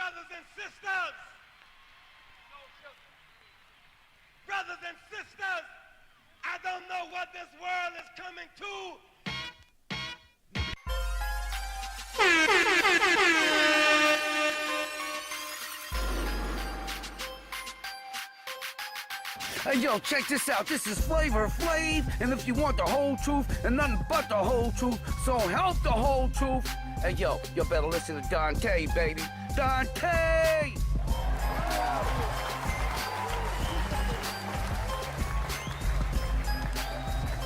Brothers and sisters, brothers and sisters, I don't know what this world is coming to. Hey, yo, check this out. This is Flavor Flav. And if you want the whole truth and nothing but the whole truth, so help the whole truth. Hey, yo, you better listen to Dante, baby. Dante!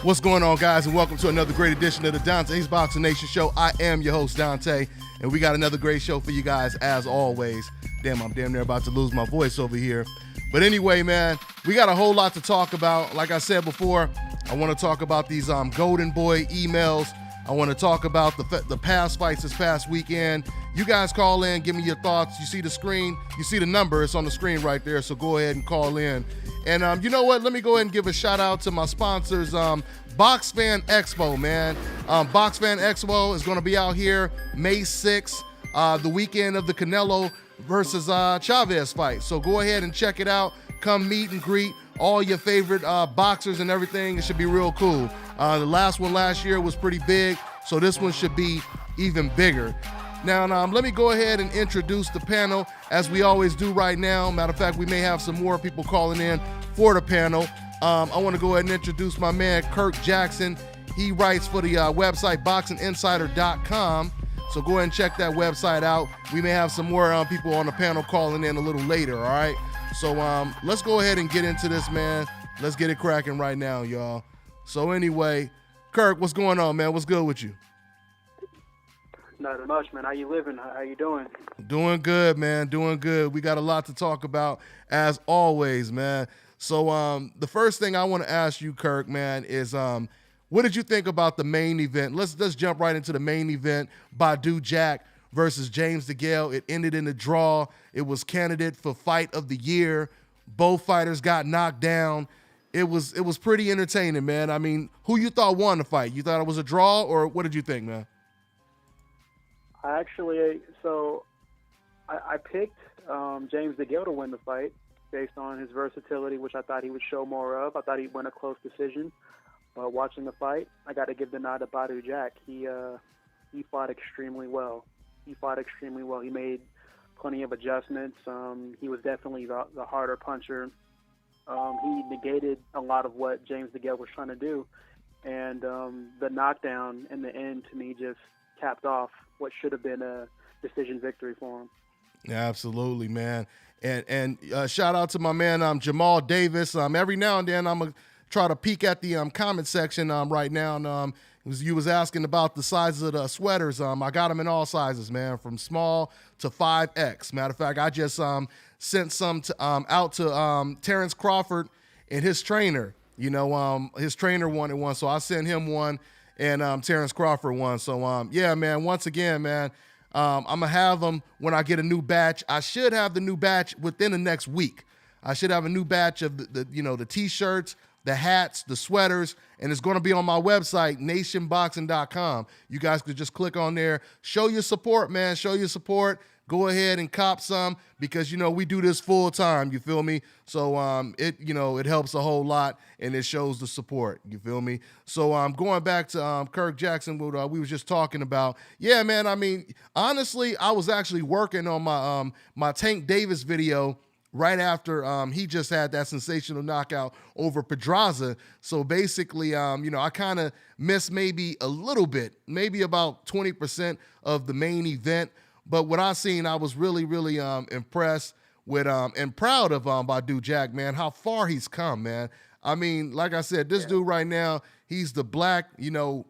What's going on, guys, and welcome to another great edition of the Dante's Boxing Nation Show. I am your host, Dante, and we got another great show for you guys, as always. Damn, I'm damn near about to lose my voice over here. But anyway, man, we got a whole lot to talk about. Like I said before, I want to talk about these Golden Boy emails. I want to talk about the past fights this past weekend. You guys call in, give me your thoughts. You see the screen, you see the number, it's on the screen right there, so go ahead and call in. And you know what, let me go ahead and give a shout out to my sponsors, Box Fan Expo, man. Box Fan Expo is going to be out here May 6th, the weekend of the Canelo versus Chavez fight. So go ahead and check it out. Come meet and greet all your favorite boxers and everything. It should be real cool. The last one last year was pretty big, so this one should be even bigger. Now, let me go ahead and introduce the panel as we always do right now. Matter of fact, we may have some more people calling in for the panel. I want to go ahead and introduce my man, Kirk Jackson. He writes for the website boxinginsider.com. So go ahead and check that website out. We may have some more people on the panel calling in a little later, all right? So let's go ahead and get into this, man. Let's get it cracking right now, y'all. So anyway, Kirk, what's going on, man? What's good with you? Not much, man. How you living? How you doing? Doing good, man. Doing good. We got a lot to talk about, as always, man. So the first thing I want to ask you, Kirk, man, is what did you think about the main event? Let's jump right into the main event. DBN versus James DeGale. It ended in a draw. It was candidate for fight of the year. Both fighters got knocked down. It was pretty entertaining, man. I mean, who you thought won the fight? You thought it was a draw, or what did you think, man? I picked James DeGale to win the fight based on his versatility, which I thought he would show more of. I thought he'd win a close decision. Watching the fight, I got to give the nod to DBN. He fought extremely well. He made plenty of adjustments. He was definitely the harder puncher. He negated a lot of what James DeGale was trying to do. And the knockdown in the end, to me, just capped off what should have been a decision victory for him. Absolutely, man. And shout out to my man Jamal Davis. Every now and then I'm going to try to peek at the comment section right now. And you was asking about the sizes of the sweaters. I got them in all sizes, man, from small to 5X. Matter of fact, I just sent some out to Terrence Crawford and his trainer. You know, his trainer wanted one, so I sent him one, and Terrence Crawford one. So, yeah, man, once again, man, I'm going to have them when I get a new batch. I should have the new batch within the next week. I should have a new batch of the T-shirts, the hats, the sweaters, and it's going to be on my website, nationboxing.com. You guys could just click on there. Show your support, man. Show your support. Go ahead and cop some because, we do this full time. You feel me? So it helps a whole lot, and it shows the support. You feel me? So going back to Kirk Jackson, what we was just talking about. Yeah, man, I mean, honestly, I was actually working on my Tank Davis video right after he just had that sensational knockout over Pedraza. So basically, I kind of missed maybe a little bit, maybe about 20% of the main event. But what I seen, I was really, really impressed with and proud of DBN, man, how far he's come, man. I mean, like I said, this dude right now, he's the black,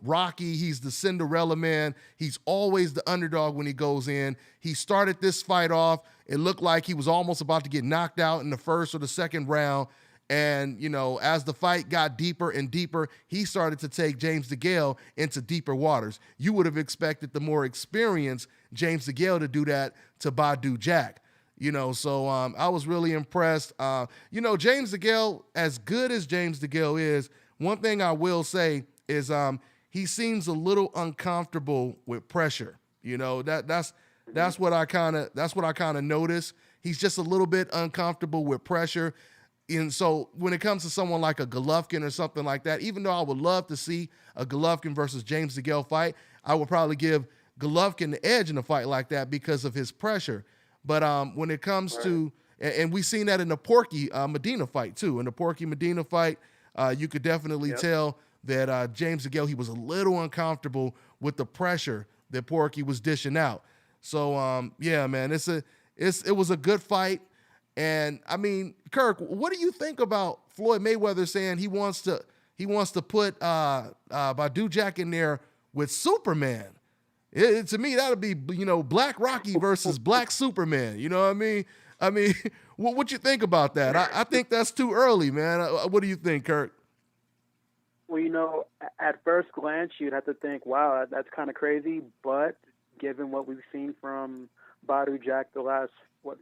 Rocky. He's the Cinderella man. He's always the underdog when he goes in. He started this fight off. It looked like he was almost about to get knocked out in the first or the second round. And, as the fight got deeper and deeper, he started to take James DeGale into deeper waters. You would have expected the more experienced James DeGale to do that to DBN. So I was really impressed. James DeGale, as good as James DeGale is, one thing I will say is he seems a little uncomfortable with pressure. That's That's what I kind of noticed. He's just a little bit uncomfortable with pressure. And so when it comes to someone like a Golovkin or something like that, even though I would love to see a Golovkin versus James DeGale fight, I would probably give Golovkin the edge in a fight like that because of his pressure. But when it comes to, and we've seen that in the Porky Medina fight too. In the Porky Medina fight, you could definitely tell that James DeGale, he was a little uncomfortable with the pressure that Porky was dishing out. So yeah, man, it was a good fight. And I mean, Kirk, what do you think about Floyd Mayweather saying he wants to put Badou Jack in there with Superman? To me, that'd be, Black Rocky versus Black Superman. You know what I mean? I mean, what you think about that? I think that's too early, man. What do you think, Kirk? Well, at first glance, you'd have to think, wow, that's kind of crazy. But given what we've seen from Badou Jack the last,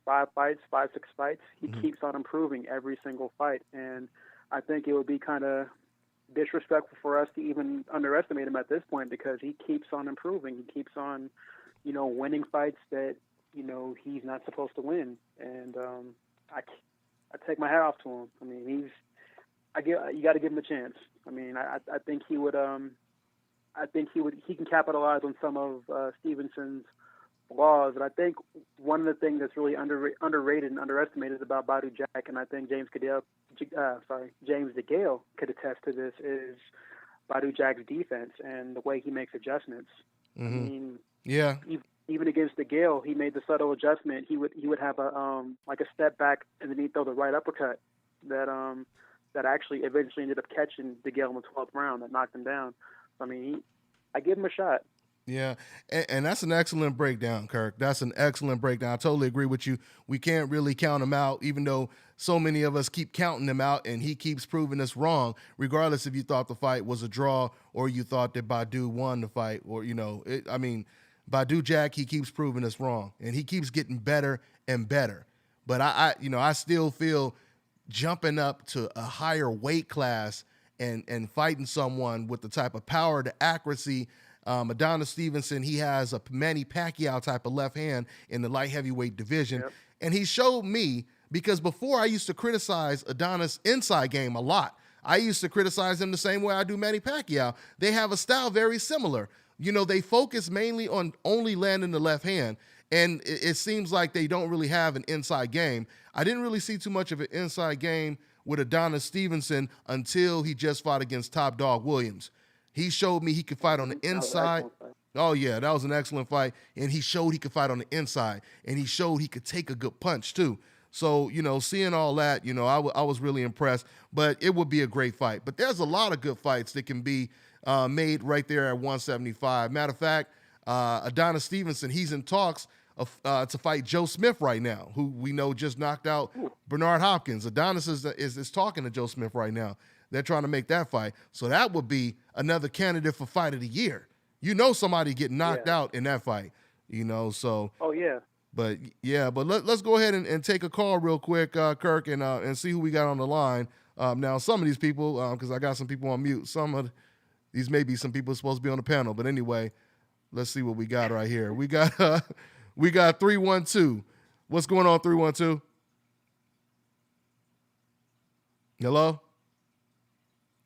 5, 6 fights, he keeps on improving every single fight. And I think it would be kind of disrespectful for us to even underestimate him at this point, because he keeps on improving. He keeps on, winning fights that, he's not supposed to win. And I take my hat off to him. I mean, you got to give him a chance. I mean, I think he would, he can capitalize on some of Stevenson's flaws. And I think one of the things that's really underrated and underestimated about Badou Jack, and I think James DeGale could attest to this, is Badou Jack's defense and the way he makes adjustments. I mean, even against DeGale, he made the subtle adjustment. He would have a step back and then he'd throw the right uppercut that actually eventually ended up catching DeGale in the 12th round that knocked him down. I mean, I give him a shot. Yeah, and that's an excellent breakdown, Kirk. That's an excellent breakdown. I totally agree with you. We can't really count him out, even though so many of us keep counting him out, and he keeps proving us wrong, regardless if you thought the fight was a draw or you thought that Badou won the fight. Or, Badou Jack, he keeps proving us wrong, and he keeps getting better and better. But I still feel jumping up to a higher weight class and fighting someone with the type of power, the accuracy. Adonis Stevenson, he has a Manny Pacquiao type of left hand in the light heavyweight division. Yep. And he showed me, because before I used to criticize Adonis' inside game a lot. I used to criticize him the same way I do Manny Pacquiao. They have a style very similar. They focus mainly on only landing the left hand, and it seems like they don't really have an inside game. I didn't really see too much of an inside game with Adonis Stevenson until he just fought against Top Dog Williams. He showed me he could fight on the inside. Oh, yeah, that was an excellent fight. And he showed he could fight on the inside. And he showed he could take a good punch, too. So, seeing all that, I was really impressed. But it would be a great fight. But there's a lot of good fights that can be made right there at 175. Matter of fact, Adonis Stevenson, he's in talks to fight Joe Smith right now, who we know just knocked out Bernard Hopkins. Adonis is talking to Joe Smith right now. They're trying to make that fight. So that would be another candidate for fight of the year. Somebody get knocked out in that fight, so. Oh, yeah. But let's go ahead and take a call real quick, Kirk, and see who we got on the line. Now, some of these people, because I got some people on mute, some of these may be some people supposed to be on the panel. But anyway, let's see what we got right here. We got 312. What's going on, 312? Hello?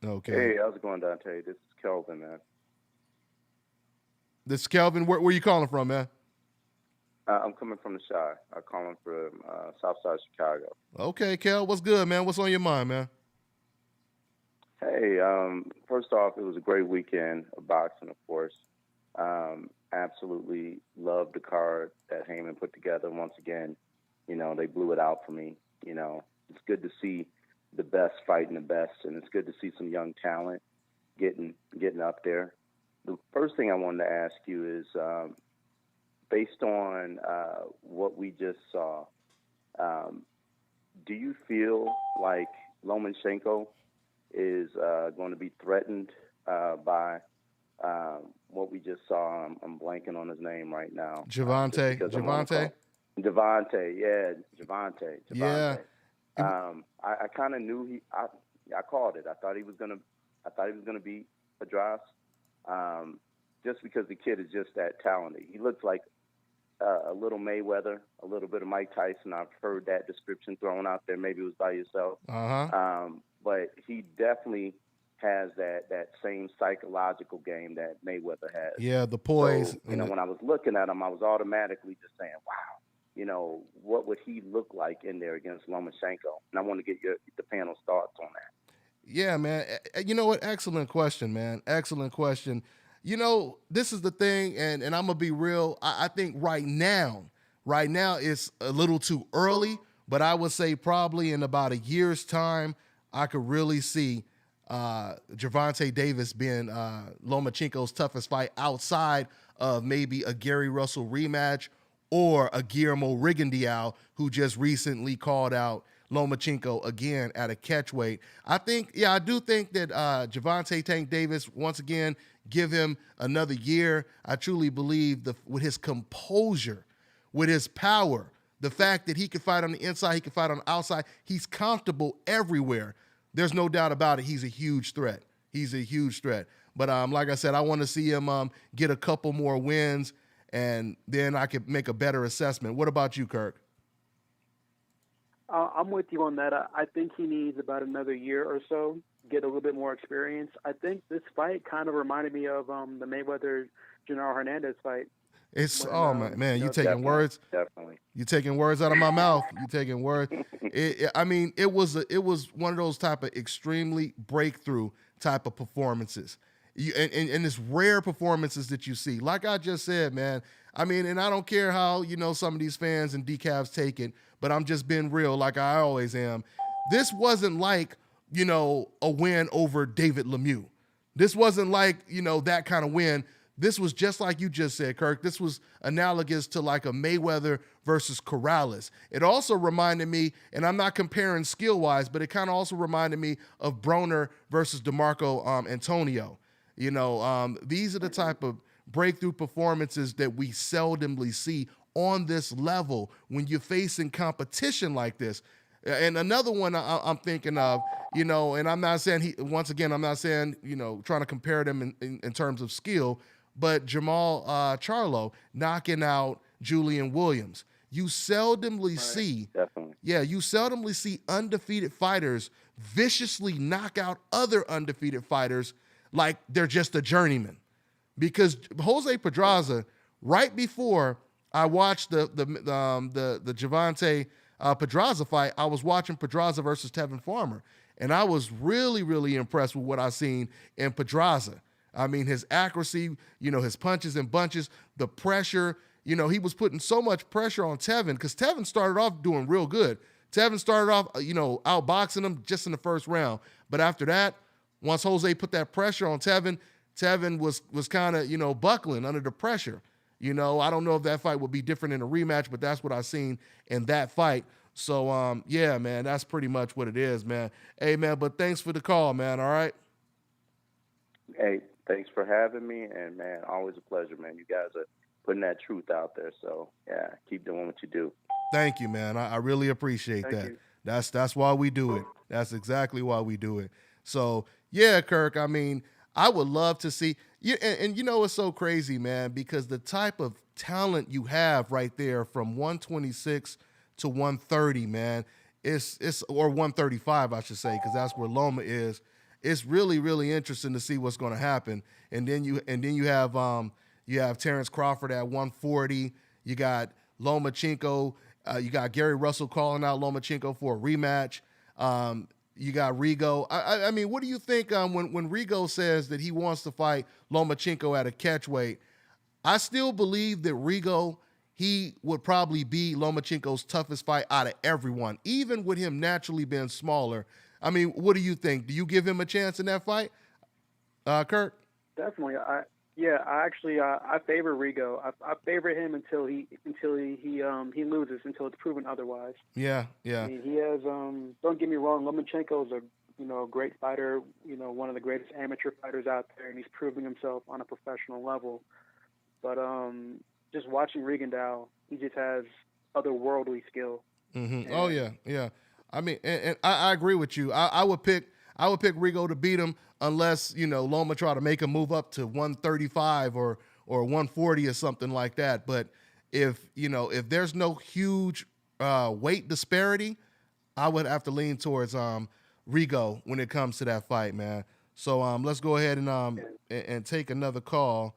Okay. Hey, how's it going, Dante? This is Kelvin, man. This is Kelvin. Where are you calling from, man? I'm coming from the Chi. I'm calling from South Side Chicago. Okay, Kel. What's good, man? What's on your mind, man? Hey, first off, it was a great weekend of boxing, of course. Absolutely loved the card that Heyman put together. Once again, they blew it out for me. It's good to see the best fighting the best, and it's good to see some young talent getting up there. The first thing I wanted to ask you is, based on what we just saw, do you feel like Lomachenko is going to be threatened by what we just saw? I'm blanking on his name right now. Javante. Yeah. I kind of knew I called it. I thought he was gonna beat Pedraza, just because the kid is just that talented. He looks like a little Mayweather, a little bit of Mike Tyson. I've heard that description thrown out there. Maybe it was by yourself. But he definitely has that same psychological game that Mayweather has. Yeah, the poise. So, when I was looking at him, I was automatically just saying, wow, what would he look like in there against Lomachenko? And I want to get the panel's thoughts on that. Yeah, man. You know what? Excellent question, man. Excellent question. This is the thing, and I'm going to be real. I think right now it's a little too early, but I would say probably in about a year's time, I could really see Gervonta Davis being Lomachenko's toughest fight outside of maybe a Gary Russell rematch or a Guillermo Rigondeaux, who just recently called out Lomachenko again at a catchweight. I do think that Gervonta Tank Davis, once again, give him another year. I truly believe with his composure, with his power, the fact that he can fight on the inside, he can fight on the outside, he's comfortable everywhere. There's no doubt about it. He's a huge threat. He's a huge threat. But like I said, I want to see him get a couple more wins, and then I could make a better assessment. What about you, Kirk? I'm with you on that. I think he needs about another year or so, get a little bit more experience. I think this fight kind of reminded me of the Mayweather-Gennaro Hernandez fight. It's man, you taking words. Definitely. You taking words out of my mouth. You taking words. It was one of those type of extremely breakthrough type of performances. And it's rare performances that you see. Like I just said, man. And I don't care how some of these fans and decavs take it, but I'm just being real, like I always am. This wasn't like a win over David Lemieux. This wasn't like that kind of win. This was just like you just said, Kirk. This was analogous to like a Mayweather versus Corrales. It also reminded me, and I'm not comparing skill-wise, but it kind of also reminded me of Broner versus DeMarco Antonio. These are the type of breakthrough performances that we seldomly see on this level when you're facing competition like this. And another one I'm thinking of, and I'm not saying I'm not saying, trying to compare them in terms of skill, but Jamal Charlo knocking out Julian Williams. You seldomly see, definitely. Yeah, you seldomly see undefeated fighters viciously knock out other undefeated fighters like they're just a journeyman. Because Jose Pedraza, right before I watched the Gervonta Pedraza fight, I was watching Pedraza versus Tevin Farmer, and I was really, really impressed with what I seen in Pedraza. His accuracy, his punches and bunches, the pressure. He was putting so much pressure on Tevin because Tevin started off doing real good. Tevin started off, outboxing him just in the first round. But after that, once Jose put that pressure on Tevin was kind of, buckling under the pressure. I don't know if that fight would be different in a rematch, but that's what I seen in that fight. So, yeah, man, that's pretty much what it is, man. Hey, man, but thanks for the call, man, all right? Hey, thanks for having me, and, man, always a pleasure, man. You guys are putting that truth out there, so, yeah, keep doing what you do. Thank you, man. I really appreciate Thank that. you. That's why we do it. That's exactly why we do it. So, yeah, Kirk, I would love to see you, and it's so crazy, man, because the type of talent you have right there from 126 to 130, man, or 135, I should say, because that's where Loma is. It's really, really interesting to see what's going to happen. And then you have Terrence Crawford at 140. You got Lomachenko. You got Gary Russell calling out Lomachenko for a rematch. You got Rigo. What do you think when Rigo says that he wants to fight Lomachenko at a catchweight? I still believe that Rigo, he would probably be Lomachenko's toughest fight out of everyone, even with him naturally being smaller. What do you think? Do you give him a chance in that fight, Kurt? Definitely. I favor Rigo. I favor him until he loses, until it's proven otherwise. Yeah. He has. Don't get me wrong. Lomachenko is a great fighter. One of the greatest amateur fighters out there, and he's proving himself on a professional level. But just watching Rigondeaux, he just has otherworldly skill. Mm-hmm. Oh yeah. And I agree with you. I would pick Rigo to beat him unless, Loma try to make him move up to 135 or 140 or something like that. But if there's no huge weight disparity, I would have to lean towards Rigo when it comes to that fight, man. So let's go ahead and take another call.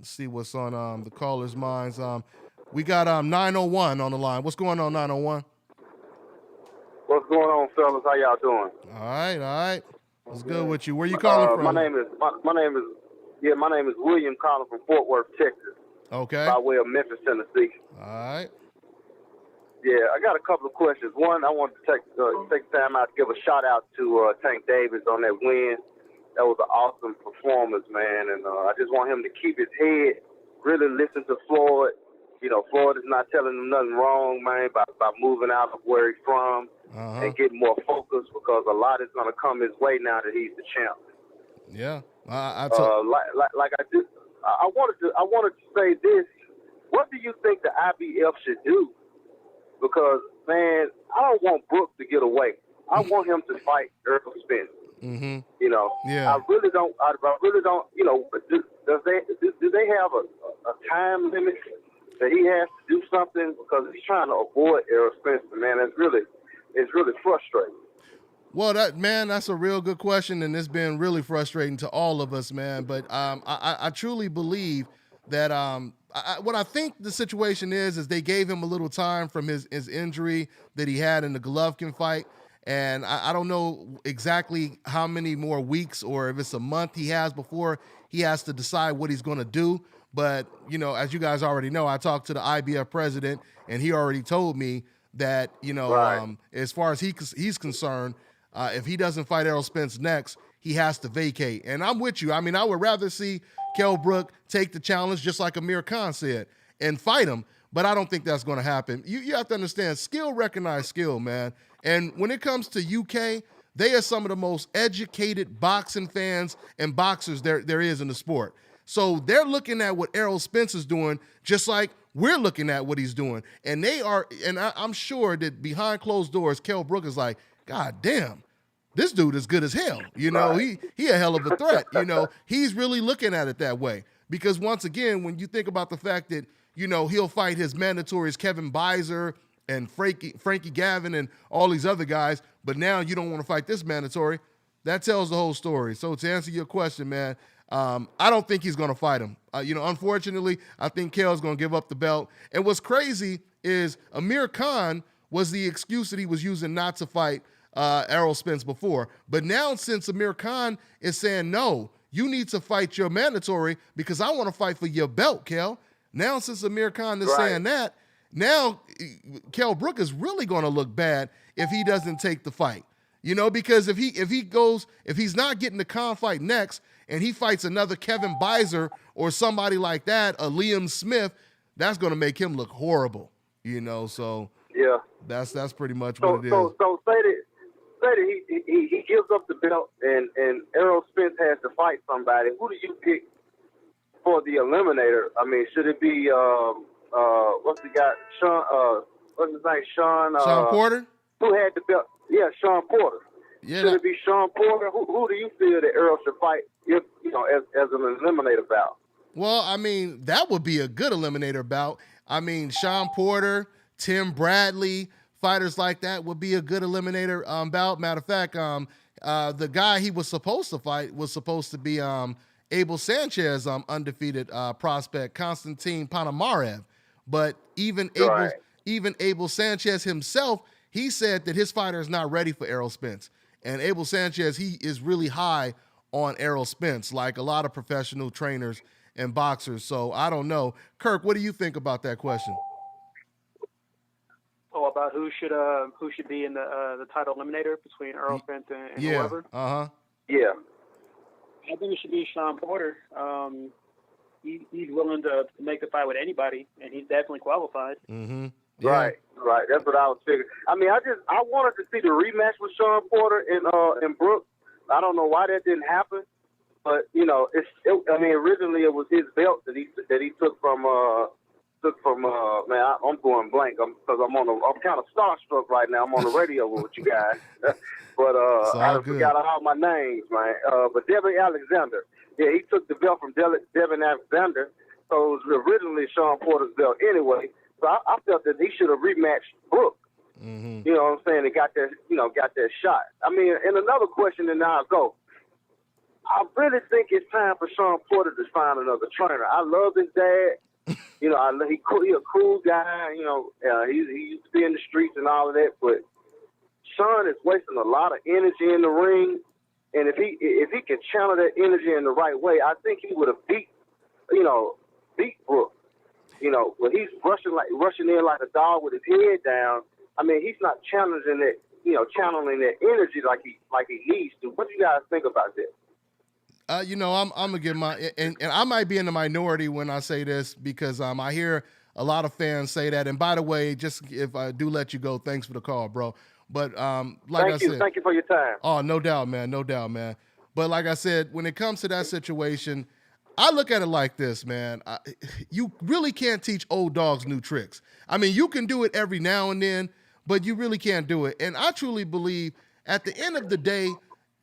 See what's on the callers' minds. We got 901 on the line. What's going on, 901? What's going on, fellas? How y'all doing? All right. What's good with you? Where you calling from? My name is William, calling from Fort Worth, Texas. Okay. By way of Memphis, Tennessee. All right. Yeah, I got a couple of questions. One, I want to take time out to give a shout out to Tank Davis on that win. That was an awesome performance, man, and I just want him to keep his head, really listen to Floyd. Floyd is not telling him nothing wrong, man, by moving out of where he's from and getting more focused, because a lot is going to come his way now that he's the champ. Yeah, I wanted to say this. What do you think the IBF should do? Because, man, I don't want Brooks to get away. I want him to fight Errol Spence. Mm-hmm. Yeah. I really don't. Do they have a time limit that he has to do something, because he's trying to avoid Errol Spence? Man, it's really frustrating. Well, that's a real good question, and it's been really frustrating to all of us, man. But I truly believe that what I think the situation is they gave him a little time from his injury that he had in the Golovkin fight. And I don't know exactly how many more weeks or if it's a month he has before he has to decide what he's going to do. But, as you guys already know, I talked to the IBF president, and he already told me that, as far as he's concerned, if he doesn't fight Errol Spence next, he has to vacate. And I'm with you. I mean, I would rather see Kell Brook take the challenge, just like Amir Khan said, and fight him. But I don't think that's going to happen. You have to understand, skill recognize skill, man. And when it comes to UK, they are some of the most educated boxing fans and boxers there is in the sport. So they're looking at what Errol Spence is doing, just like we're looking at what he's doing. And I'm sure that behind closed doors, Kell Brook is like, God damn, this dude is good as hell. He a hell of a threat. He's really looking at it that way. Because once again, when you think about the fact that, he'll fight his mandatories, Kevin Beiser and Frankie Gavin and all these other guys, but now you don't want to fight this mandatory, that tells the whole story. So to answer your question, man, I don't think he's going to fight him. Unfortunately, I think Kell's going to give up the belt. And what's crazy is Amir Khan was the excuse that he was using not to fight Errol Spence before. But now, since Amir Khan is saying, no, you need to fight your mandatory because I want to fight for your belt, Kell. Now, since Amir Khan is saying that, now Kell Brook is really going to look bad if he doesn't take the fight. Because if he's not getting the Khan fight next and he fights another Kevin Beiser or somebody like that, a Liam Smith, that's going to make him look horrible. So yeah, that's pretty much what it is. So say that he gives up the belt and Errol Spence has to fight somebody. Who do you pick for the eliminator? I mean, should it be what's the guy? Sean? What's his name? Sean Porter. Who had the belt? Yeah, Sean Porter. Yeah, should it be Sean Porter? Who do you feel that Errol should fight? As an eliminator bout? Well, I mean, that would be a good eliminator bout. I mean, Sean Porter, Tim Bradley, fighters like that would be a good eliminator bout. Matter of fact, the guy he was supposed to fight was supposed to be Abel Sanchez, undefeated prospect, Konstantin Panamarev. But even Abel Sanchez himself, he said that his fighter is not ready for Errol Spence. And Abel Sanchez, he is really high on Errol Spence, like a lot of professional trainers and boxers. So I don't know. Kirk, what do you think about that question? Oh, about who should be in the title eliminator between Errol Spence and whoever? Yeah. I think it should be Sean Porter. He's willing to make the fight with anybody, and he's definitely qualified. Mm-hmm. Yeah. Right. That's what I was figuring. I mean, I wanted to see the rematch with Sean Porter and Brooks. I don't know why that didn't happen, but originally it was his belt that he took from man. I'm going blank because I'm kind of starstruck right now. I'm on the radio with you guys, but I forgot all my names, man. But Devin Alexander, yeah, he took the belt from Devin Alexander, So it was originally Sean Porter's belt anyway. So I felt that he should have rematched Brooke. Mm-hmm. You know what I'm saying? And got that shot. I mean, and another question, and now I'll go. I really think it's time for Sean Porter to find another trainer. I love his dad. You know, he a cool guy. You know, he used to be in the streets and all of that. But Sean is wasting a lot of energy in the ring. And if he can channel that energy in the right way, I think he would have beat Brooke. You know, but he's rushing in like a dog with his head down. I mean, he's not channeling that energy like he needs to. What do you guys think about that? I'm gonna give my and I might be in the minority when I say this because I hear a lot of fans say that. And by the way, just if I do let you go, thanks for the call, bro. But thank you for your time. Oh, no doubt, man. But like I said, when it comes to that situation, I look at it like this, man. You really can't teach old dogs new tricks. I mean, you can do it every now and then, but you really can't do it. And I truly believe at the end of the day,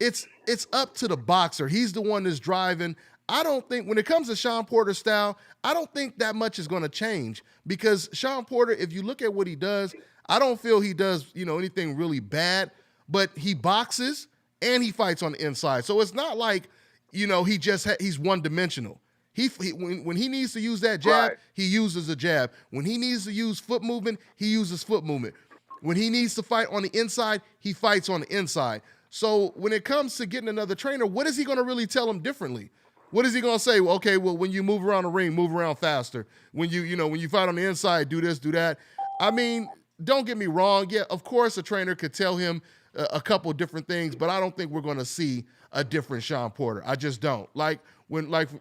it's up to the boxer. He's the one that's driving. I don't think when it comes to Sean Porter's style, I don't think that much is going to change because Sean Porter, if you look at what he does, I don't feel he does, anything really bad, but he boxes and he fights on the inside. So it's not like, he's one-dimensional. When he needs to use that jab, right, he uses a jab. When he needs to use foot movement, he uses foot movement. When he needs to fight on the inside, he fights on the inside. So when it comes to getting another trainer, what is he going to really tell him differently? What is he going to say? Well, okay, well, when you move around the ring, move around faster. When when you fight on the inside, do this, do that. I mean, don't get me wrong. Yeah, of course a trainer could tell him a couple of different things, but I don't think we're going to see a different Sean Porter. I just don't.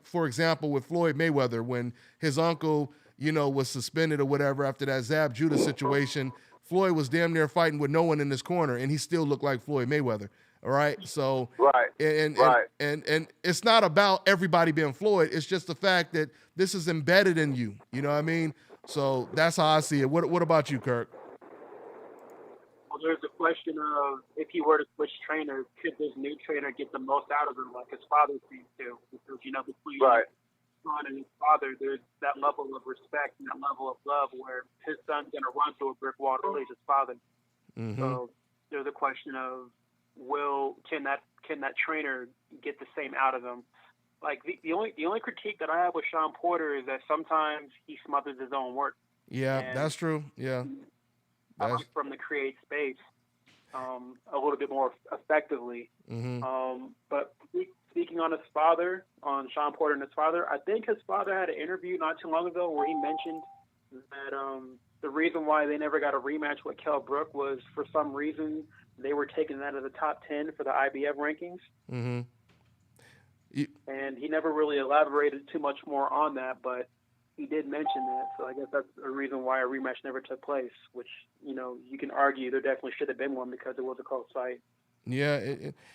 For example, with Floyd Mayweather, when his uncle, was suspended or whatever after that Zab Judah situation, Floyd was damn near fighting with no one in his corner, and he still looked like Floyd Mayweather. All right, so right, and it's not about everybody being Floyd. It's just the fact that this is embedded in you. You know what I mean? So that's how I see it. What about you, Kirk? Well, there's a question of if he were to switch trainers, could this new trainer get the most out of him like his father seemed to? Because between son and his father, there's that level of respect and that level of love where his son's gonna run through a brick wall to please his father. Mm-hmm. So there's a question of can that trainer get the same out of him? Like the only critique that I have with Sean Porter is that sometimes he smothers his own work. Yeah, that's true. Yeah, from the create space a little bit more effectively. Mm-hmm. But speaking on Sean Porter and his father, I think his father had an interview not too long ago where he mentioned that the reason why they never got a rematch with Kell Brook was for some reason they were taken out of the top 10 for the IBF rankings. Mm-hmm. And he never really elaborated too much more on that, but he did mention that. So I guess that's a reason why a rematch never took place, which, you can argue there definitely should have been one because it was a close fight. Yeah,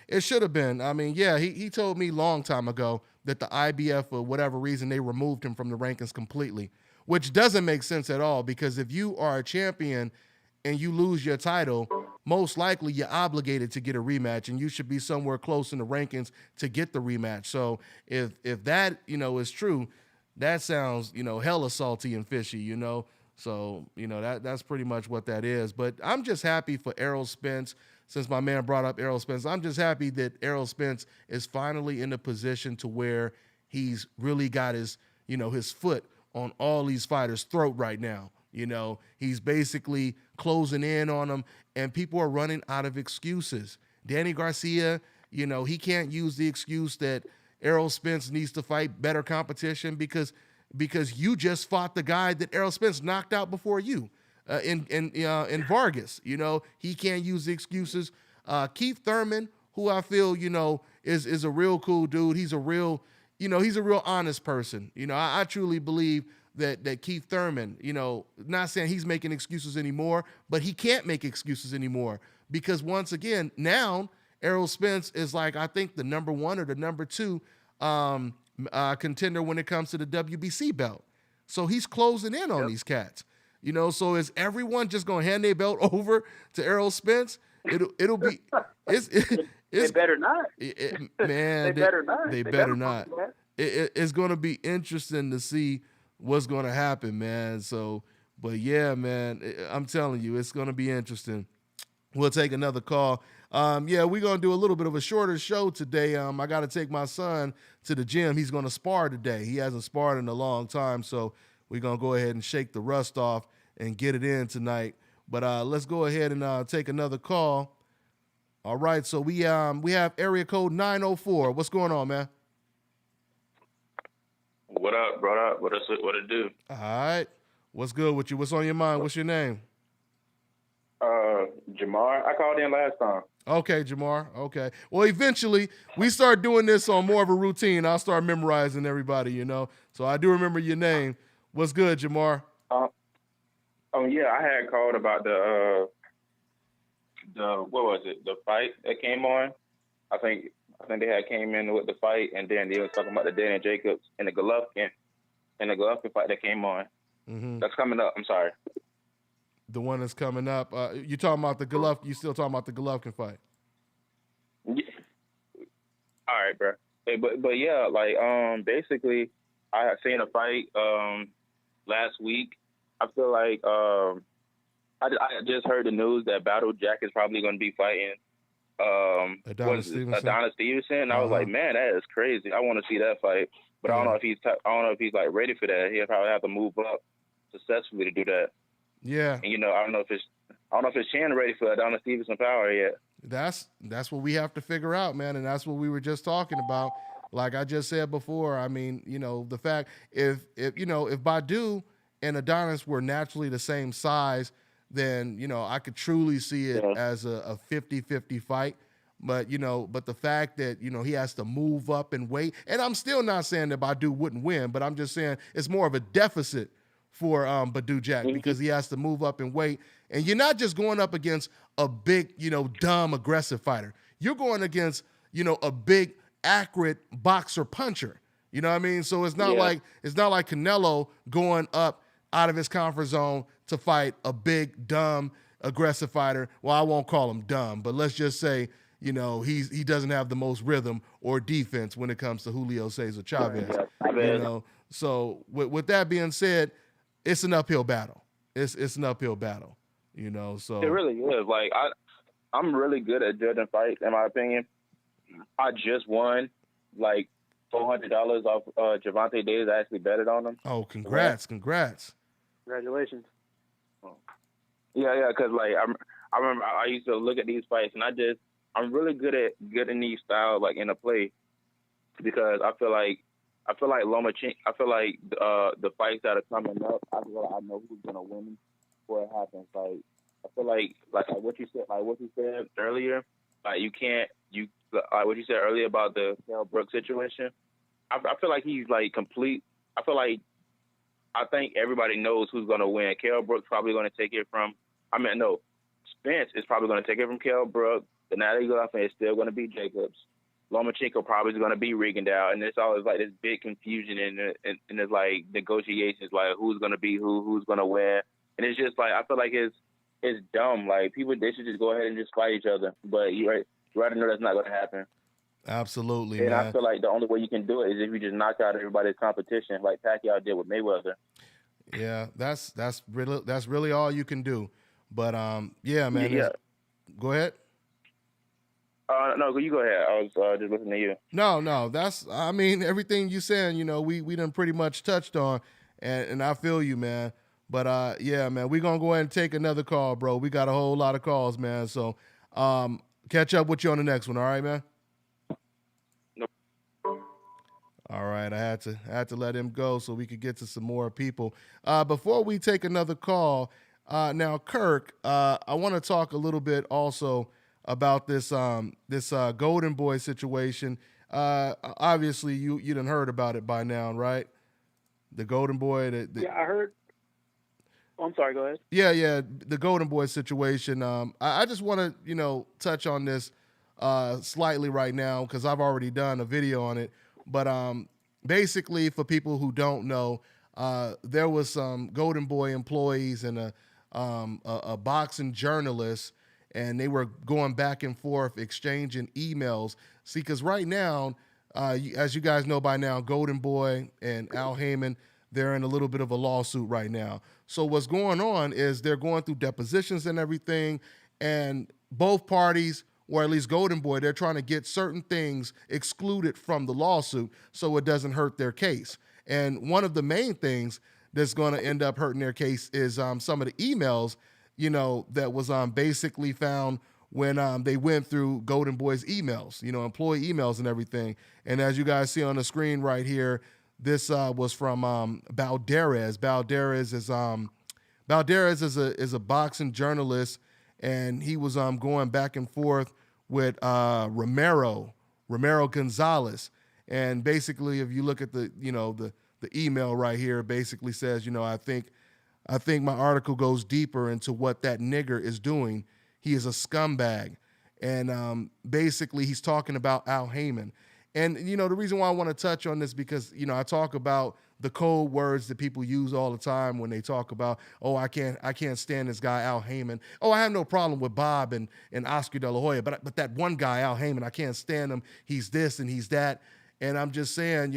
it should have been. I mean, yeah, he told me long time ago that the IBF, for whatever reason, they removed him from the rankings completely, which doesn't make sense at all because if you are a champion and you lose your title, most likely you're obligated to get a rematch and you should be somewhere close in the rankings to get the rematch. So if that, is true, that sounds, hella salty and fishy, So, that's pretty much what that is. But I'm just happy for Errol Spence. Since my man brought up Errol Spence, I'm just happy that Errol Spence is finally in a position to where he's really got his foot on all these fighters' throat right now. He's basically closing in on them, and people are running out of excuses. Danny Garcia, he can't use the excuse that Errol Spence needs to fight better competition because you just fought the guy that Errol Spence knocked out before you in Vargas. He can't use the excuses. Keith Thurman, who I feel is a real cool dude. He's a real honest person. I truly believe that Keith Thurman, not saying he's making excuses anymore, but he can't make excuses anymore because once again, now Errol Spence is I think the number 1 or the number 2 contender when it comes to the WBC belt. So he's closing in on these cats, so is everyone just going to hand their belt over to Errol Spence? It'll be, they better not. Man, they better not. They better not. It's going to be interesting to see what's going to happen, man. So, but yeah, man, I'm telling you, it's going to be interesting. We'll take another call. Yeah, we're going to do a little bit of a shorter show today. I got to take my son to the gym. He's going to spar today. He hasn't sparred in a long time, so we're going to go ahead and shake the rust off and get it in tonight. But let's go ahead and take another call. All right, so we have area code 904. What's going on, man? What up, brother? What it do? All right. What's good with you? What's on your mind? What's your name? Jamar. I called in last time. Okay, Jamar. Okay. Well, eventually we start doing this on more of a routine. I'll start memorizing everybody, you know. So I do remember your name. What's good, Jamar? Yeah, I had called about the what was it? The fight that came on. I think they had came in with the fight, and then they was talking about the Dana Jacobs and the Golovkin fight that came on. Mm-hmm. That's coming up. I'm sorry. The one that's coming up. You talking about the Golovkin? You still talking about the Golovkin fight? Yeah. All right, bro. Hey, but yeah, like basically, I had seen a fight last week. I feel like I just heard the news that DBN-Jack is probably going to be fighting Adonis Stevenson. And I was like, man, that is crazy. I want to see that fight, but I don't know if he's like ready for that. He'll probably have to move up successfully to do that. Yeah. And I don't know if his chin ready for Adonis Stevenson power yet. That's what we have to figure out, man, and that's what we were just talking about. Like I just said before, I mean, the fact if Badu and Adonis were naturally the same size, then I could truly see it as a 50-50 fight. But the fact that he has to move up and weight, and I'm still not saying that Badu wouldn't win, but I'm just saying it's more of a deficit for DBN-Jack because he has to move up and weight. And you're not just going up against a big, dumb, aggressive fighter. You're going against, a big, accurate boxer puncher. You know what I mean? So it's not like Canelo going up out of his comfort zone to fight a big, dumb, aggressive fighter. Well, I won't call him dumb, but let's just say, he doesn't have the most rhythm or defense when it comes to Julio Cesar Chavez. So with that being said, it's an uphill battle. It's an uphill battle, so. It really is. Like, I'm really good at judging fights, in my opinion. I just won, like, $400 off Gervonta Davis. I actually betted on him. Oh, congrats. Congratulations. Yeah, because, like, I remember I used to look at these fights, and I'm really good at getting these styles, like, in a play, because I feel like Lomachenko, the fights that are coming up, I know who's gonna win before it happens. Like I feel like what you said earlier, like what you said earlier about the Kell Brook situation. I feel like he's like complete. I think everybody knows who's gonna win. Kell Brook's probably gonna take it from. Spence is probably gonna take it from Kell Brook. The Natalie Golovkin is still gonna be Jacobs. Lomachenko probably is going to be Rigondeaux, and it's always like this big confusion and there's like negotiations, like who's going to be who's going to win, and it's just like I feel like it's dumb. Like they should just go ahead and just fight each other, but you right to know that's not going to happen. Absolutely, and man. I feel like the only way you can do it is if you just knock out everybody's competition, like Pacquiao did with Mayweather. Yeah, that's really all you can do. But yeah, man. Yeah. Go ahead. No, you go ahead. I was just listening to you. No, everything you saying, we done pretty much touched on, and I feel you, man. But yeah, man, we're gonna go ahead and take another call, bro. We got a whole lot of calls, man. So catch up with you on the next one, all right, man? Nope. All right, I had to let him go so we could get to some more people. Before we take another call, now, Kirk, I want to talk a little bit also about this Golden Boy situation. Obviously, you done heard about it by now, right? The Golden Boy. Yeah, I heard. Oh, I'm sorry. Go ahead. Yeah, the Golden Boy situation. I just want to touch on this slightly right now because I've already done a video on it. But basically, for people who don't know, there was some Golden Boy employees and a boxing journalist. And they were going back and forth, exchanging emails. See, because right now, as you guys know by now, Golden Boy and Al Heyman, they're in a little bit of a lawsuit right now. So what's going on is they're going through depositions and everything, and both parties, or at least Golden Boy, they're trying to get certain things excluded from the lawsuit so it doesn't hurt their case. And one of the main things that's going to end up hurting their case is some of the emails, that was basically found when they went through Golden Boy's emails, employee emails and everything. And as you guys see on the screen right here, this was from Balderas. Balderas is a boxing journalist, and he was going back and forth with Romero Gonzalez. And basically, if you look at the email right here, it basically says, I think my article goes deeper into what that nigger is doing. He is a scumbag. And basically, he's talking about Al Heyman. And, the reason why I want to touch on this because, I talk about the code words that people use all the time when they talk about, I can't stand this guy, Al Heyman. I have no problem with Bob and Oscar De La Hoya, but that one guy, Al Heyman, I can't stand him. He's this and he's that. And I'm just saying,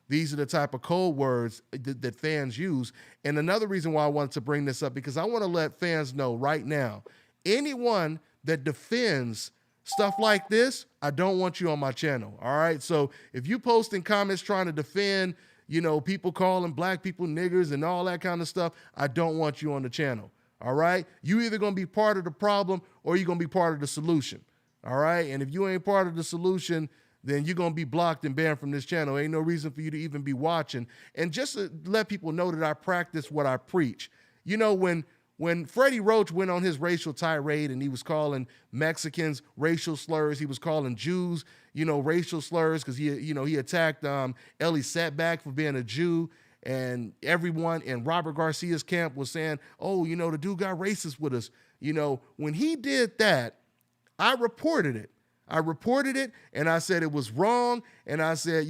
these are the type of code words that fans use. And another reason why I wanted to bring this up, because I want to let fans know right now, anyone that defends stuff like this, I don't want you on my channel, all right? So if you post in comments trying to defend, people calling black people niggers and all that kind of stuff, I don't want you on the channel, all right? You either going to be part of the problem or you're going to be part of the solution, all right? And if you ain't part of the solution, then you're going to be blocked and banned from this channel. Ain't no reason for you to even be watching. And just to let people know that I practice what I preach. When Freddie Roach went on his racial tirade and he was calling Mexicans racial slurs, he was calling Jews, racial slurs because he attacked Ellie Setback for being a Jew, and everyone in Robert Garcia's camp was saying, the dude got racist with us. When he did that, I reported it. And I said it was wrong. And I said,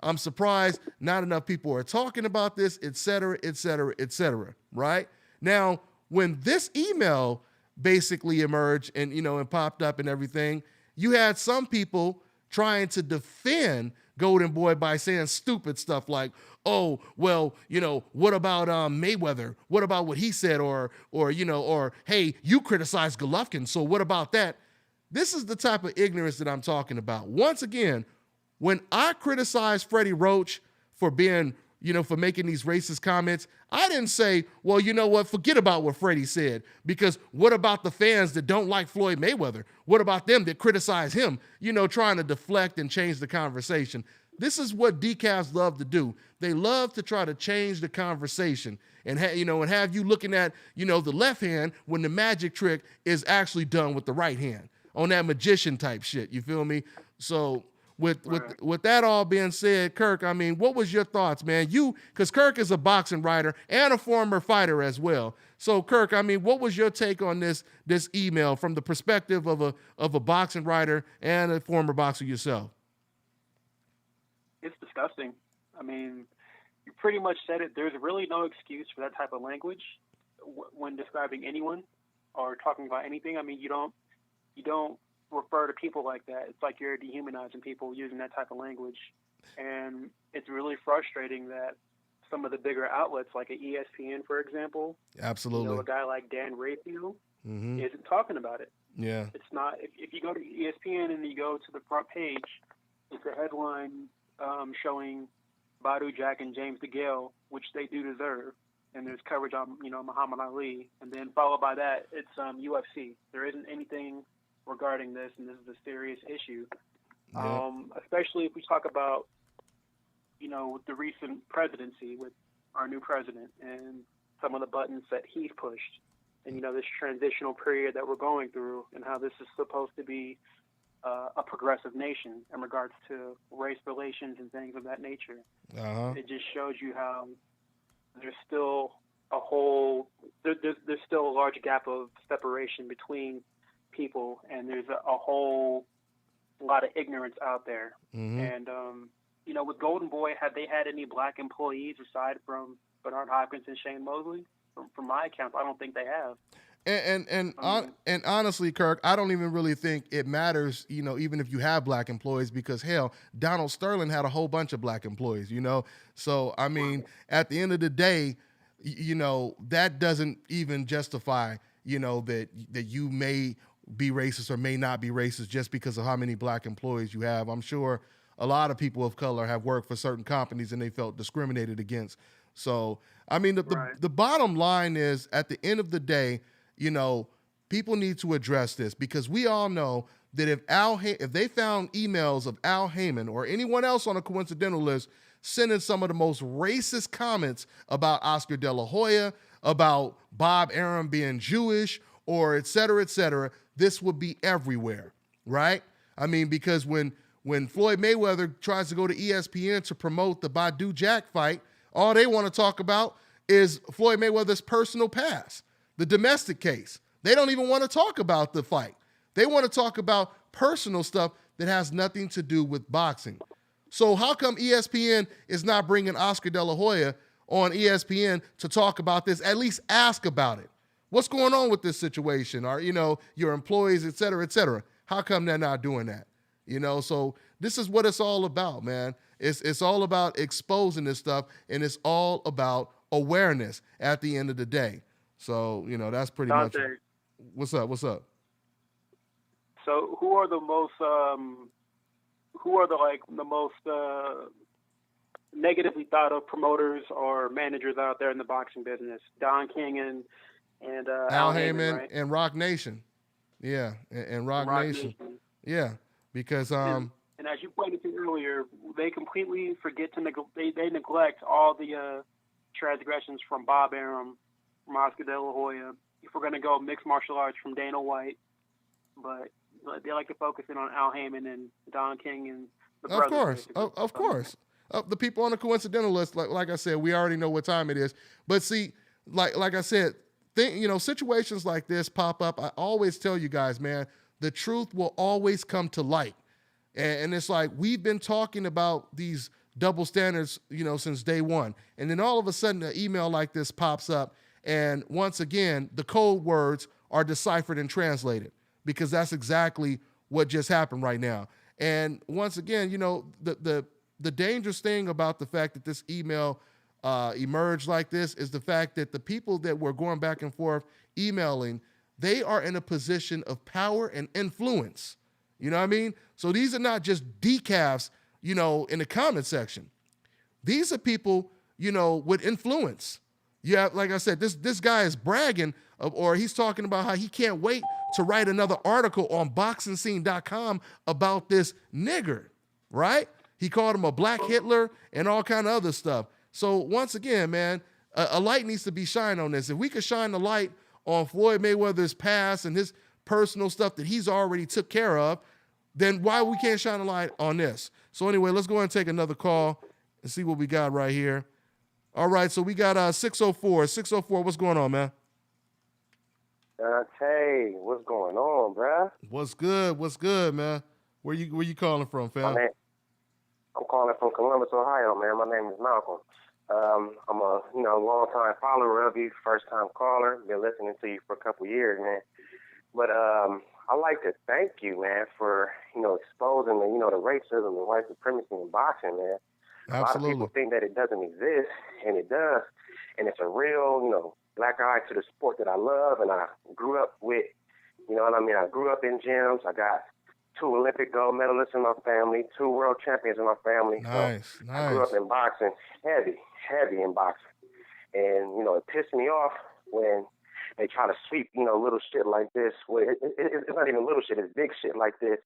I'm surprised not enough people are talking about this, et cetera, et cetera, et cetera. Right? Now, when this email basically emerged and, and popped up and everything, you had some people trying to defend Golden Boy by saying stupid stuff like, what about Mayweather? What about what he said? Or, hey, you criticized Golovkin, so what about that? This is the type of ignorance that I'm talking about. Once again, when I criticize Freddie Roach for being, for making these racist comments, I didn't say, well, you know what, forget about what Freddie said, because what about the fans that don't like Floyd Mayweather? What about them that criticize him, trying to deflect and change the conversation? This is what decafs love to do. They love to try to change the conversation and have you looking at, the left hand when the magic trick is actually done with the right hand. On that magician type shit, you feel me? So with that all being said, Kirk, what was your thoughts, man? Because Kirk is a boxing writer and a former fighter as well. So Kirk, what was your take on this email from the perspective of a boxing writer and a former boxer yourself? It's disgusting. You pretty much said it. There's really no excuse for that type of language when describing anyone or talking about anything. You don't refer to people like that. It's like you're dehumanizing people using that type of language. And it's really frustrating that some of the bigger outlets, like at ESPN, for example, absolutely, a guy like Dan Raphael isn't talking about it. Yeah. It's not, if you go to ESPN and you go to the front page, it's a headline showing Badou Jack and James DeGale, which they do deserve. And there's coverage on, Muhammad Ali. And then followed by that, it's UFC. There isn't anything regarding this, and this is a serious issue. Yeah. Especially if we talk about, the recent presidency with our new president and some of the buttons that he's pushed, and, this transitional period that we're going through, and how this is supposed to be a progressive nation in regards to race relations and things of that nature. Uh-huh. It just shows you how there's still there's still a large gap of separation between people, and there's a whole lot of ignorance out there. Mm-hmm. And with Golden Boy, have they had any black employees aside from Bernard Hopkins and Shane Mosley? From my account, I don't think they have. And honestly, Kirk, I don't even really think it matters, even if you have black employees, because hell, Donald Sterling had a whole bunch of black employees, So I mean, at the end of the day, that doesn't even justify, that you may be racist or may not be racist just because of how many black employees you have. I'm sure a lot of people of color have worked for certain companies and they felt discriminated against. So, I mean, the bottom line is, at the end of the day, people need to address this, because we all know that if they found emails of Al Heyman or anyone else on a coincidental list sending some of the most racist comments about Oscar De La Hoya, about Bob Arum being Jewish, or et cetera, this would be everywhere, right? I mean, because when Floyd Mayweather tries to go to ESPN to promote the Badu-Jack fight, all they want to talk about is Floyd Mayweather's personal past, the domestic case. They don't even want to talk about the fight. They want to talk about personal stuff that has nothing to do with boxing. So how come ESPN is not bringing Oscar De La Hoya on ESPN to talk about this? At least ask about it. What's going on with this situation? Or, your employees, et cetera, how come they're not doing that? So this is what it's all about, man. It's all about exposing this stuff, and it's all about awareness at the end of the day. So, that's pretty much. What's up? So who are the most negatively thought of promoters or managers out there in the boxing business? Don King and Al Heyman, right? And Rock Nation. Yeah, and Rock Nation. Yeah, because and as you pointed to earlier, they completely forget to they neglect all the transgressions from Bob Arum, from Oscar De La Hoya. If we're going to go mixed martial arts, from Dana White, but they like to focus in on Al Heyman and Don King and the brothers. Of course. The people on the coincidental list, like I said, we already know what time it is. But see, like I said, situations like this pop up. I always tell you guys, man, the truth will always come to light. And it's like, we've been talking about these double standards, since day one. And then all of a sudden, an email like this pops up. And once again, the code words are deciphered and translated, because that's exactly what just happened right now. And once again, the dangerous thing about the fact that this email emerged like this is the fact that the people that were going back and forth emailing, they are in a position of power and influence. You know what I mean? So these are not just decafs, in the comment section. These are people, with influence. Yeah, like I said, this guy is bragging, or he's talking about how he can't wait to write another article on boxingscene.com about this nigger, right? He called him a black Hitler and all kind of other stuff. So once again, man, a light needs to be shined on this. If we could shine the light on Floyd Mayweather's past and his personal stuff that he's already took care of, then why we can't shine a light on this? So anyway, let's go ahead and take another call and see what we got right here. All right, so we got 604. 604, what's going on, man? Hey, what's going on, bruh? What's good, man? Where you calling from, fam? I'm calling from Columbus, Ohio, man. My name is Malcolm. I'm a long-time follower of you, first-time caller. Been listening to you for a couple years, man. But I'd like to thank you, man, for exposing the racism and white supremacy in boxing, man. Absolutely. A lot of people think that it doesn't exist, and it does. And it's a real, black eye to the sport that I love and I grew up with. You know what I mean? I grew up in gyms. I got 2 Olympic gold medalists in my family, 2 world champions in my family. Nice. I grew up in boxing, heavy in boxing. And, it pissed me off when they try to sweep, little shit like this. Well, it's not even little shit, it's big shit like this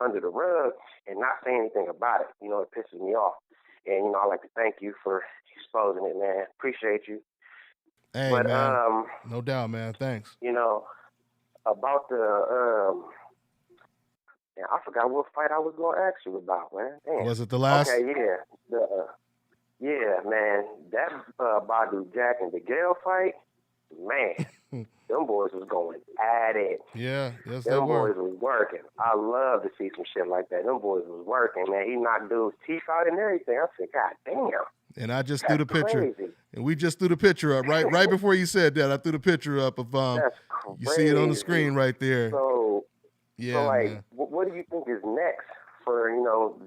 under the rug and not say anything about it. It pisses me off. And, I'd like to thank you for exposing it, man. Appreciate you. Hey, but, man. No doubt, man. Thanks. About the, I forgot what fight I was going to ask you about, man. Damn. Was it the last? Okay, yeah. Yeah, man. That Badu-Jack and DeGale fight, man, them boys was going at it. Yeah, yes, them boys was working. I love to see some shit like that. Them boys was working, man. He knocked dude's teeth out and everything. I said, God damn. And I just threw the picture. Crazy. And we just threw the picture up right before you said that. I threw the picture up of You see it on the Crazy. screen right there. So, Yeah, so like, man. what do you think is next for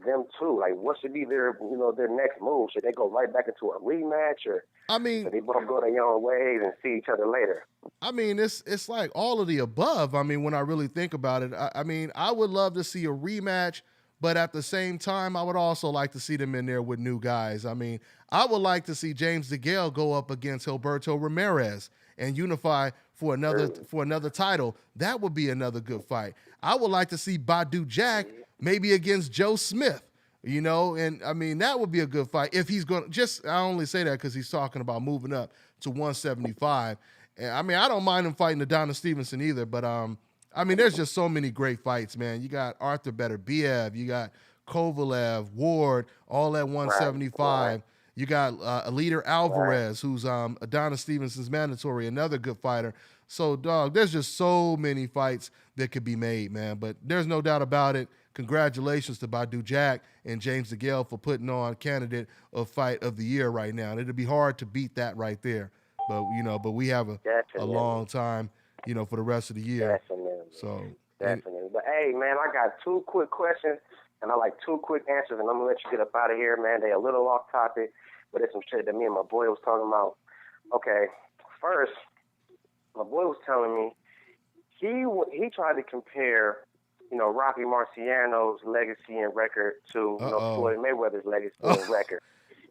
them two? Like, what should be their their next move? Should they go right back into a rematch, or I mean, should they both go their own ways and see each other later? I mean, it's like all of the above. I mean, when I really think about it, I mean, I would love to see a rematch, but at the same time, I would also like to see them in there with new guys. I mean, I would like to see James DeGale go up against Gilberto Ramirez and unify for another title. That would be another good fight. I would like to see Badu Jack maybe against Joe Smith. And I mean, that would be a good fight if he's going to I only say that because he's talking about moving up to 175. And I mean, I don't mind him fighting Adonis Stevenson either, but I mean, there's just so many great fights, man. You got Arthur Beterbiev, you got Kovalev, Ward, all at 175. Right. You got Alida Alvarez, who's Adonis Stevenson's mandatory, another good fighter. So, dog, there's just so many fights that could be made, man. But there's no doubt about it. Congratulations to Badu Jack and James DeGale for putting on candidate of fight of the year right now. And it'll be hard to beat that right there. But we have a long time, for the rest of the year. Definitely. So definitely. But hey, man, I got 2 quick questions and I like 2 quick answers, and I'm gonna let you get up out of here, man. They a little off topic, but it's some shit that me and my boy was talking about. Okay, first, my boy was telling me he tried to compare, Rocky Marciano's legacy and record to Floyd Mayweather's legacy and record.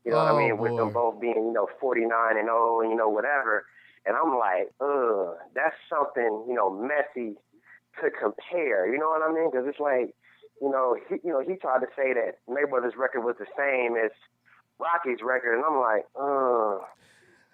You know what I mean? With them both being, 49-0 and, whatever. And I'm like, that's something, messy to compare. You know what I mean? Because it's like, he tried to say that Mayweather's record was the same as Rocky's record. And I'm like,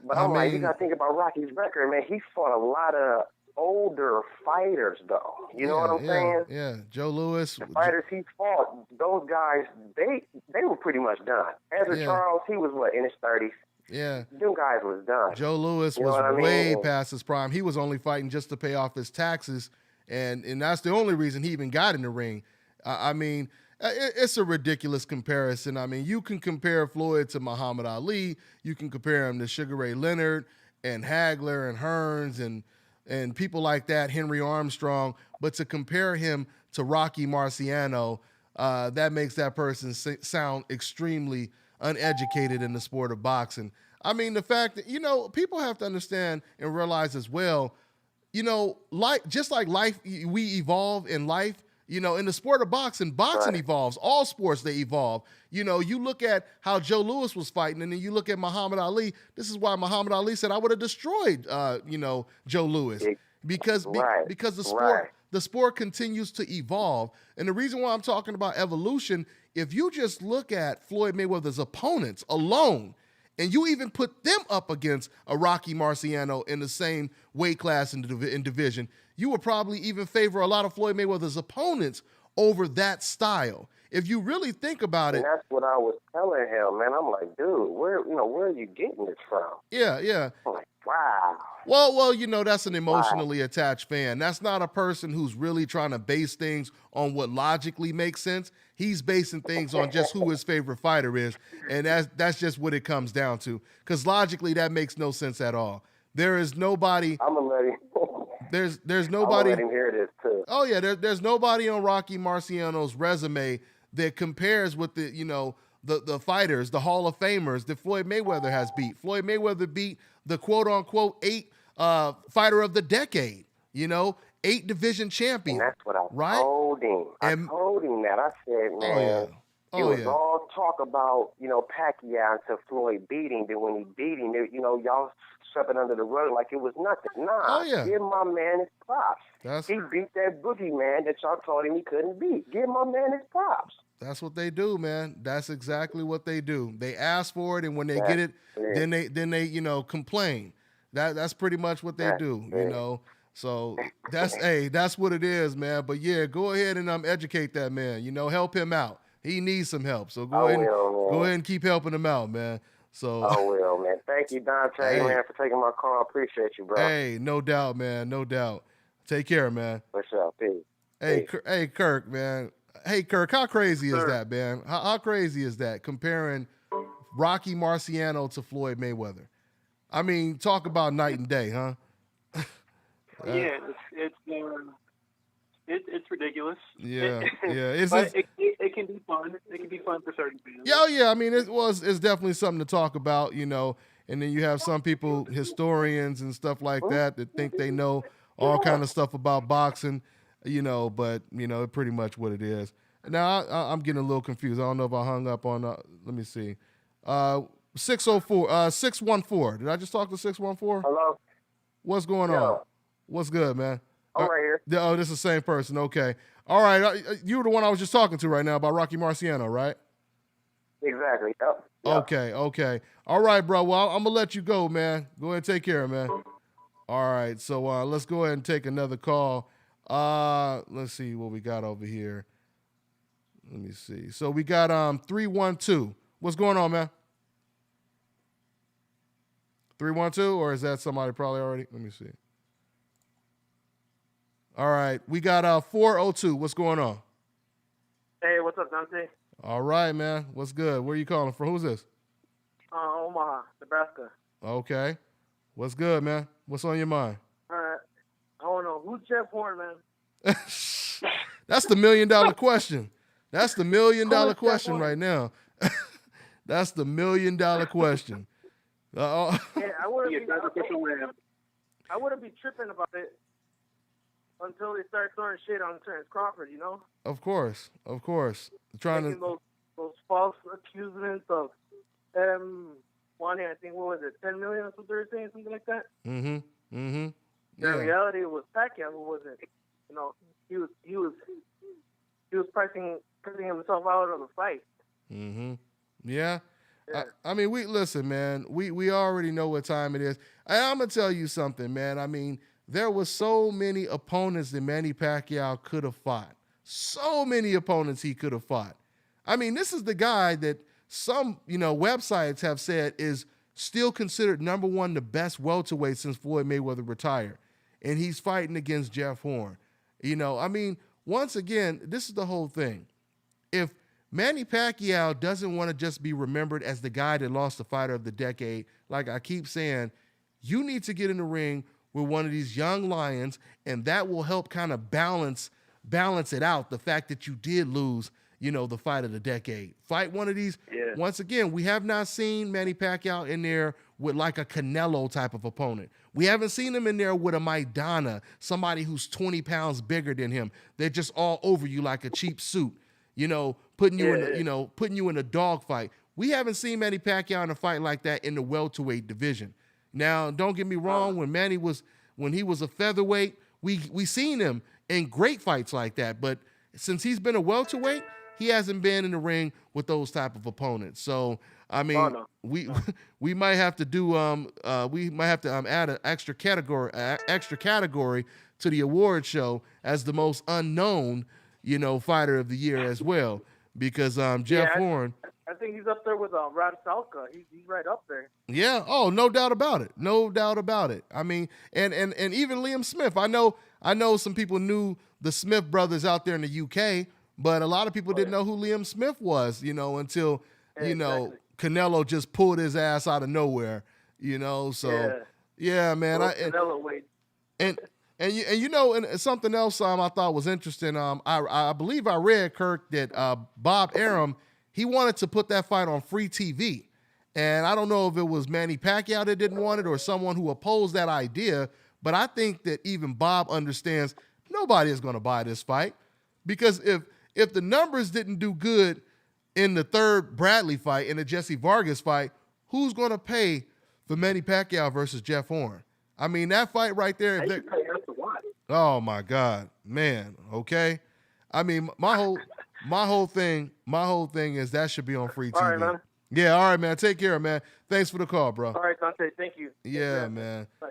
But I'm like, you got to think about Rocky's record, man. He fought a lot of older fighters, though. You know what I'm saying? Yeah, Joe Louis. The fighters he fought, those guys, they were pretty much done. Ezra Charles, he was, in his 30s? Yeah. Them guys was done. Joe Louis was way past his prime. He was only fighting just to pay off his taxes, and that's the only reason he even got in the ring. I mean, it's a ridiculous comparison. I mean, you can compare Floyd to Muhammad Ali. You can compare him to Sugar Ray Leonard and Hagler and Hearns and people like that, Henry Armstrong. But to compare him to Rocky Marciano, that makes that person sound extremely uneducated in the sport of boxing. I mean, the fact that, people have to understand and realize as well, just like life, we evolve in life, in the sport of boxing evolves. All sports, they evolve. You look at how Joe Louis was fighting, and then you look at Muhammad Ali. This is why Muhammad Ali said, I would have destroyed, Joe Louis. Because the sport continues to evolve. And the reason why I'm talking about evolution, if you just look at Floyd Mayweather's opponents alone, and you even put them up against a Rocky Marciano in the same weight class in division, you would probably even favor a lot of Floyd Mayweather's opponents over that style. If you really think about it. And that's what I was telling him, man. I'm like, dude, where are you getting this from? Yeah. I'm like, wow. Well, that's an emotionally attached fan. That's not a person who's really trying to base things on what logically makes sense. He's basing things on just who his favorite fighter is, and that's just what it comes down to. Because logically, that makes no sense at all. There is nobody. I'm gonna let him. There's nobody. I'm gonna let him hear this too. Oh yeah, there's nobody on Rocky Marciano's resume that compares with the fighters, the Hall of Famers that Floyd Mayweather has beat. Floyd Mayweather beat the quote unquote 8 fighter of the decade. 8 division champion. And that's what I told him. I told him that. I said, man, it was all talk about, Pacquiao until Floyd beat him. Then when he beat him, y'all swept it under the rug like it was nothing. Nah, give my man his props. He beat that boogeyman that y'all told him he couldn't beat. Give my man his props. That's what they do, man. That's exactly what they do. They ask for it, and when they get it, then they complain. That's pretty much what they do, So that's what it is, man. But yeah, go ahead and educate that man. Help him out. He needs some help. So go ahead and keep helping him out, man. So I will, man. Thank you, Dante, man, for taking my call. I appreciate you, bro. Hey, no doubt, man. No doubt. Take care, man. What's up, peace. Hey, Kirk, man. Hey, Kirk, how crazy is that, man? How crazy is that, comparing Rocky Marciano to Floyd Mayweather? I mean, talk about night and day, huh? Yeah, it's ridiculous. Yeah, yeah. But it can be fun. It can be fun for certain fans. Yeah, yeah. I mean, it's definitely something to talk about, you know. And then you have some people, historians and stuff like that think they know all kind of stuff about boxing, you know. But you know, pretty much what it is. Now I'm getting a little confused. I don't know if I hung up on. Let me see. 614. Did I just talk to 614? Hello? What's going on? What's good, man? I'm right here. Oh, this is the same person. Okay. All right. You were the one I was just talking to right now about Rocky Marciano, right? Exactly. Yep. Okay. All right, bro. Well, I'm going to let you go, man. Go ahead and take care, man. All right. So let's go ahead and take another call. Let's see what we got over here. Let me see. So we got 312. What's going on, man? 312, or is that somebody probably already? Let me see. All right. We got 402. What's going on? Hey, what's up, Dante? All right, man. What's good? Where are you calling from? Who's this? Omaha, Nebraska. Okay. What's good, man? What's on your mind? I don't know. Who's Jeff Horn, man? That's the $1 million question. That's the $1 million question right now. That's the $1 million question. Yeah, I wouldn't be tripping about it until they start throwing shit on Terrence Crawford, you know? Of course. Making those false accusations of wanting, I think, what was it, 10 million or something, something like that? Mm-hmm. In Yeah. reality, it was Pacquiao who wasn't. You know, he was pricing himself out of the fight. Mm-hmm. Yeah. I mean, listen, man. We already know what time it is. I'm gonna tell you something, man. I mean, there was so many opponents that Manny Pacquiao could have fought. So many opponents he could have fought. I mean, this is the guy that some, websites have said is still considered number one, the best welterweight since Floyd Mayweather retired. And he's fighting against Jeff Horn. I mean, once again, this is the whole thing. If Manny Pacquiao doesn't want to just be remembered as the guy that lost the fighter of the decade, like I keep saying, you need to get in the ring with one of these young lions, and that will help kind of balance it out, the fact that you did lose, the fight of the decade. Fight one of these. Yeah. Once again, we have not seen Manny Pacquiao in there with like a Canelo type of opponent. We haven't seen him in there with a Maidana, somebody who's 20 pounds bigger than him. They're just all over you like a cheap suit, putting you in a dogfight. We haven't seen Manny Pacquiao in a fight like that in the welterweight division. Now, don't get me wrong, when he was a featherweight, we seen him in great fights like that. But since he's been a welterweight, he hasn't been in the ring with those type of opponents. So, I mean, we might have to do add an extra category to the award show as the most unknown, fighter of the year as well, because Jeff Horn. I think he's up there with Rod Salka. He's right up there. Yeah. Oh, no doubt about it. No doubt about it. I mean, and even Liam Smith. I know some people knew the Smith brothers out there in the UK, but a lot of people didn't know who Liam Smith was, until, Canelo just pulled his ass out of nowhere, So, yeah man. Canelo wait. And something else I thought was interesting. I believe I read, Kirk, that Bob Arum, he wanted to put that fight on free TV. And I don't know if it was Manny Pacquiao that didn't want it or someone who opposed that idea, but I think that even Bob understands nobody is going to buy this fight, because if the numbers didn't do good in the third Bradley fight, in the Jesse Vargas fight, who's going to pay for Manny Pacquiao versus Jeff Horn? I mean, that fight right there. Oh my God, man. Okay. I mean, my whole thing is that should be on free TV. All right, man. Yeah, all right, man. Take care, man. Thanks for the call, bro. All right, Dante. Thank you. Yeah, man. Bye.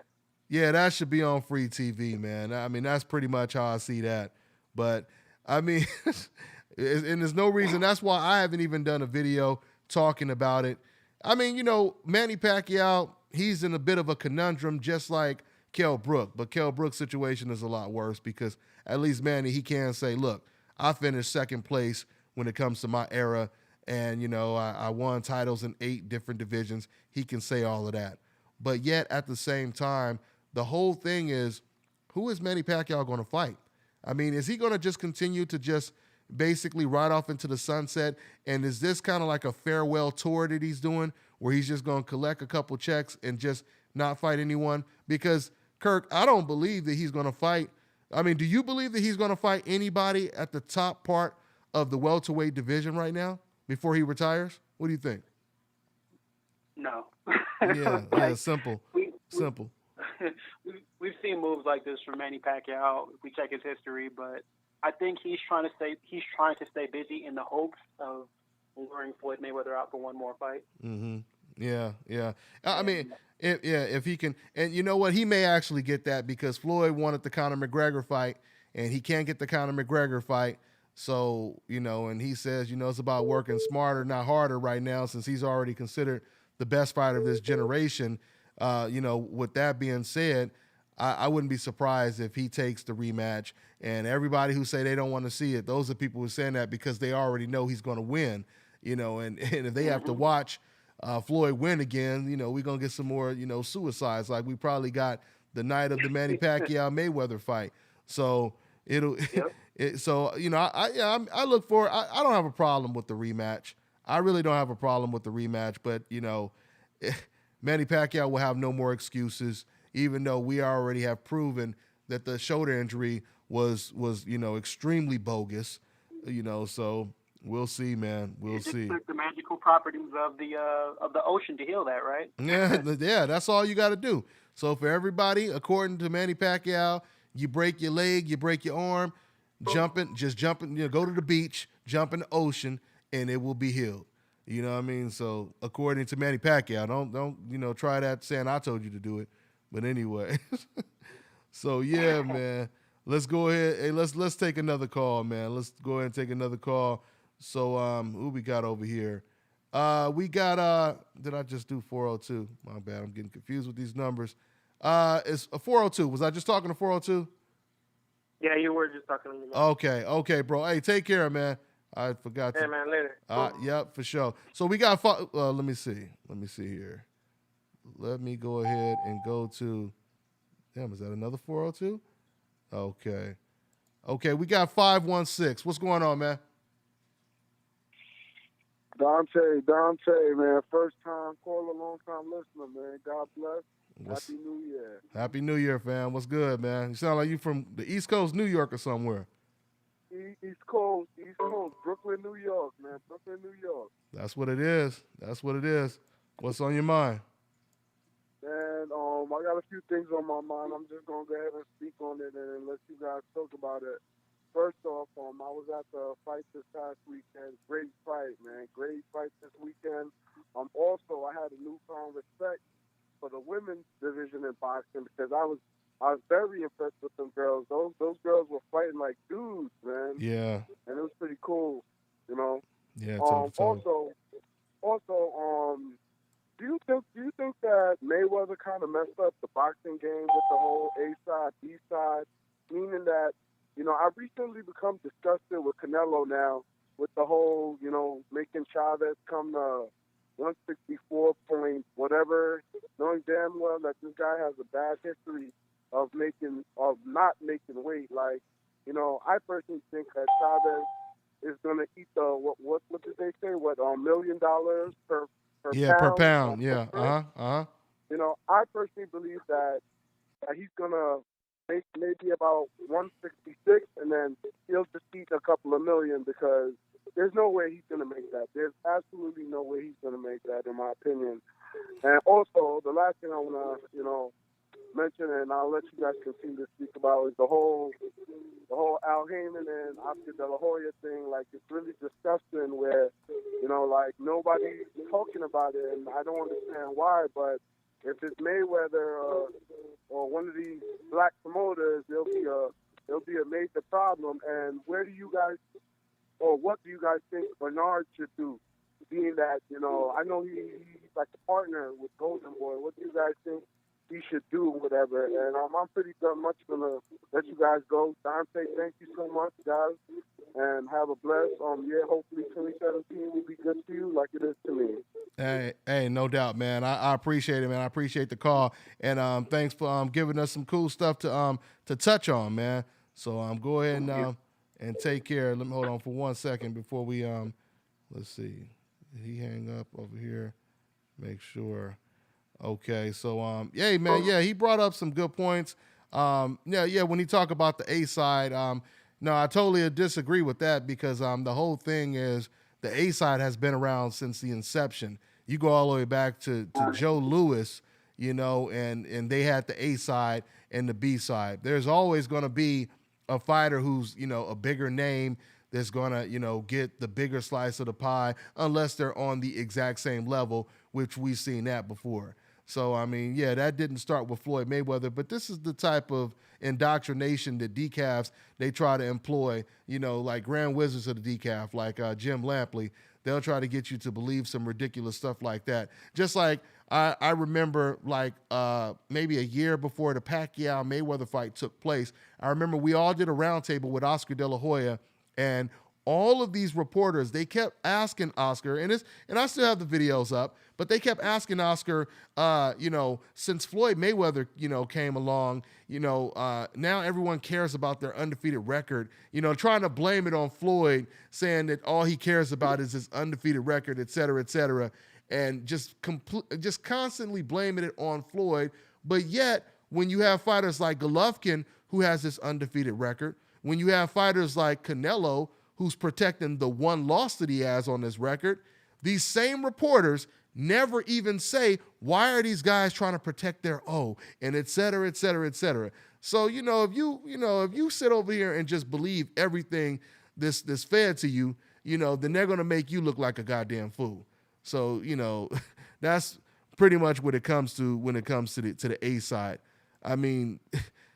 Yeah, that should be on free TV, man. I mean, that's pretty much how I see that. But I mean, and there's no reason. That's why I haven't even done a video talking about it. I mean, Manny Pacquiao, he's in a bit of a conundrum, just like Kell Brook. But Kell Brook's situation is a lot worse, because at least Manny, he can say, look, I finished second place when it comes to my era, and, I won titles in 8 different divisions. He can say all of that. But yet, at the same time, the whole thing is, who is Manny Pacquiao going to fight? I mean, is he going to just continue to just basically ride off into the sunset? And is this kind of like a farewell tour that he's doing where he's just going to collect a couple checks and just not fight anyone? Because, Kirk, I don't believe that he's going to fight. I mean, do you believe that he's going to fight anybody at the top part of the welterweight division right now before he retires? What do you think? No. Yeah, simple. Simple. We've seen moves like this from Manny Pacquiao. We check his history, but I think he's trying to stay busy in the hopes of luring Floyd Mayweather out for one more fight. Mm-hmm. Yeah. I mean, if he can, and you know what, he may actually get that because Floyd wanted the Conor McGregor fight, and he can't get the Conor McGregor fight. So, and he says, it's about working smarter, not harder right now, since he's already considered the best fighter of this generation. With that being said, I wouldn't be surprised if he takes the rematch. And everybody who say they don't want to see it, those are people who are saying that because they already know he's going to win. And if they have to watch Floyd win again, we're going to get some more, suicides like we probably got the night of the Manny Pacquiao Mayweather fight. So it'll, I look for, I don't have a problem with the rematch. I really don't have a problem with the rematch, but Manny Pacquiao will have no more excuses, even though we already have proven that the shoulder injury was extremely bogus, so we'll see, man. We'll see. Took the magical properties of the ocean to heal that, right? Yeah, that's all you got to do. So for everybody, according to Manny Pacquiao, you break your leg, you break your arm, just jumping, go to the beach, jump in the ocean, and it will be healed. You know what I mean? So according to Manny Pacquiao, don't try that saying I told you to do it. But anyway, so yeah, man, let's go ahead. Hey, let's take another call, man. Let's go ahead and take another call. So who we got over here? We got did I just do 402? My bad, I'm getting confused with these numbers. It's a 402. Was I just talking to 402? Yeah, you were just talking to me. Okay, bro. Hey, take care, man. I forgot to. Hey, man, later. Yep, for sure. So we got, let me see here. Let me go ahead and go to, damn, is that another 402? Okay, we got 516. What's going on, man? Dante, man. First time caller, long time listener, man. God bless. Happy New Year. Happy New Year, fam. What's good, man? You sound like you from the East Coast, New York or somewhere. East Coast, Brooklyn, New York, man. Brooklyn, New York. That's what it is. What's on your mind? And I got a few things on my mind. I'm just gonna go ahead and speak on it and let you guys talk about it. First off, I was at the fight this past weekend. Great fight, man. Great fight this weekend. Also, I had a newfound respect for the women's division in boxing because I was very impressed with them girls. Those girls were fighting like dudes, man. Yeah. And it was pretty cool, Yeah. Also, do you think that Mayweather kind of messed up the boxing game with the whole A side, B side, meaning that I've recently become disgusted with Canelo now with the whole making Chavez come to 164 point whatever, knowing damn well that this guy has a bad history of not making weight. Like, I personally think that Chavez is gonna eat the what did they say? $1 million per yeah, pound? per pound. Yeah. I personally believe that he's gonna make maybe about 166, and then he'll just eat a couple of million because there's no way he's gonna make that. There's absolutely no way he's gonna make that, in my opinion. And also, the last thing I wanna mention, and I'll let you guys continue to speak about, is the whole Al Heyman and Oscar De La Hoya thing. Like, it's really disgusting where, like, nobody's talking about it, and I don't understand why, but if it's Mayweather or one of these black promoters, there'll be a major problem. And what do you guys think Bernard should do? Being that, I know he's like a partner with Golden Boy. What do you guys think he should do, whatever? And I'm pretty much going to let you guys go. Dante, thank you so much, guys. and have a blessed. Yeah, hopefully 2017 will be good to you like it is to me. Hey, no doubt, man. I appreciate it, man. I appreciate the call, and thanks for giving us some cool stuff to touch on, man. So go ahead and take care. Let me hold on for 1 second before we let's see. Did he hang up over here? Make sure. Okay, so yeah, man, yeah, he brought up some good points. Yeah, when he talk about the A side, no, I totally disagree with that because the whole thing is the A side has been around since the inception. You go all the way back to Joe Louis, you know, and they had the A side and the B side. There's always going to be a fighter who's, you know, a bigger name that's going to, you know, get the bigger slice of the pie unless they're on the exact same level, which we've seen that before. So, I mean, yeah, that didn't start with Floyd Mayweather, but this is the type of indoctrination that decafs, they try to employ, you know, like grand wizards of the decaf, like Jim Lampley. They'll try to get you to believe some ridiculous stuff like that. Just like I remember, like maybe a year before the Pacquiao-Mayweather fight took place, I remember we all did a roundtable with Oscar De La Hoya, and all of these reporters, they kept asking Oscar, and I still have the videos up, but they kept asking Oscar, you know, since Floyd Mayweather, you know, came along, you know, now everyone cares about their undefeated record, you know, trying to blame it on Floyd, saying that all he cares about is his undefeated record, et cetera, and just constantly blaming it on Floyd. But yet, when you have fighters like Golovkin, who has this undefeated record, when you have fighters like Canelo, who's protecting the one loss that he has on his record, these same reporters never even say, why are these guys trying to protect their O, and et cetera, et cetera, et cetera. So, if you sit over here and just believe everything this fed to you, then they're going to make you look like a goddamn fool. So, that's pretty much what it comes to when it comes to the A side. I mean,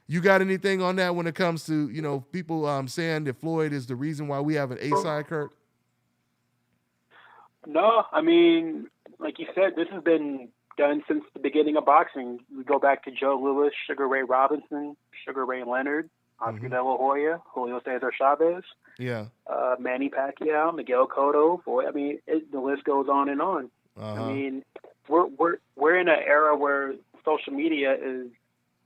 you got anything on that when it comes to, people saying that Floyd is the reason why we have an A side, Kirk? No, I mean, like you said, this has been done since the beginning of boxing. We go back to Joe Louis, Sugar Ray Robinson, Sugar Ray Leonard, Oscar De La Hoya, Julio Cesar Chavez, Manny Pacquiao, Miguel Cotto. The list goes on and on. I mean, we're in an era where social media is,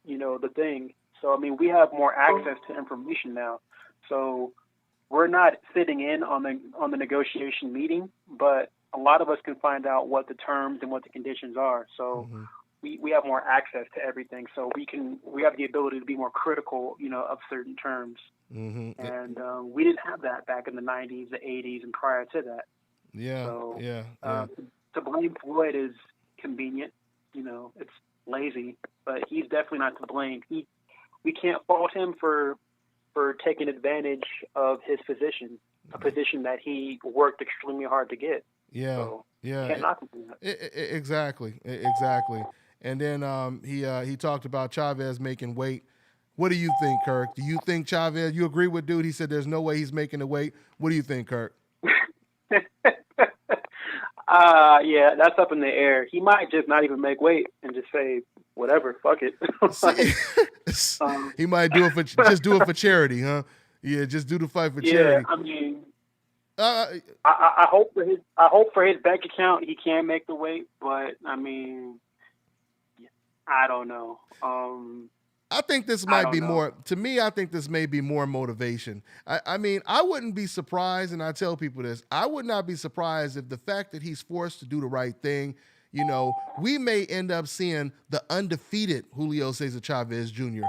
the thing. So, I mean, we have more access to information now. So we're not sitting in on the negotiation meeting, but a lot of us can find out what the terms and what the conditions are. So we have more access to everything. So we have the ability to be more critical, of certain terms. And we didn't have that back in the 90s, the 80s, and prior to that. To blame Floyd is convenient. It's lazy, but he's definitely not to blame. We can't fault him for taking advantage of his position, a position that he worked extremely hard to get. Can't knock him for that. Exactly. And then he talked about Chavez making weight. What do you think, Kirk? Do you think Chavez? You agree with dude? He said there's no way he's making the weight. What do you think, Kirk? Yeah, that's up in the air. He might just not even make weight and just say whatever, fuck it. He might do it for charity, huh? Yeah, just do the fight for charity. I mean, I hope for his bank account he can make the weight, but I mean, I don't know. I think this might be more, to me, I think this may be more motivation. I mean, I wouldn't be surprised, and I tell people this, I would not be surprised if the fact that he's forced to do the right thing, we may end up seeing the undefeated Julio Cesar Chavez Jr.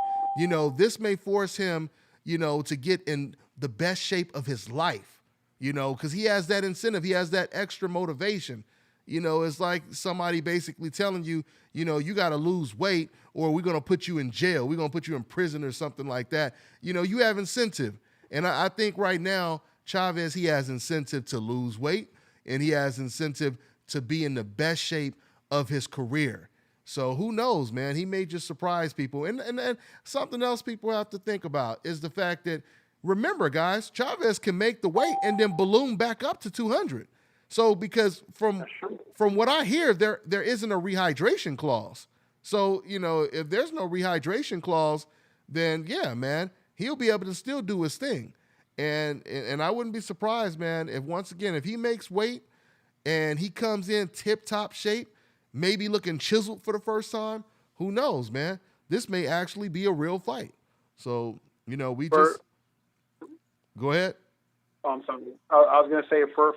This may force him, to get in the best shape of his life, because he has that incentive. He has that extra motivation. It's like somebody basically telling you, you got to lose weight or we're going to put you in jail. We're going to put you in prison or something like that. You have incentive. And I think right now, Chavez, he has incentive to lose weight and he has incentive to be in the best shape of his career. So who knows, man? He may just surprise people. And something else people have to think about is the fact that, remember, guys, Chavez can make the weight and then balloon back up to 200. So because from what I hear, there isn't a rehydration clause. So, if there's no rehydration clause, then yeah, man, he'll be able to still do his thing. And I wouldn't be surprised, man, if once again, if he makes weight and he comes in tip-top shape, maybe looking chiseled for the first time, who knows, man? This may actually be a real fight. So, just go ahead. Oh, I'm sorry. I was gonna say for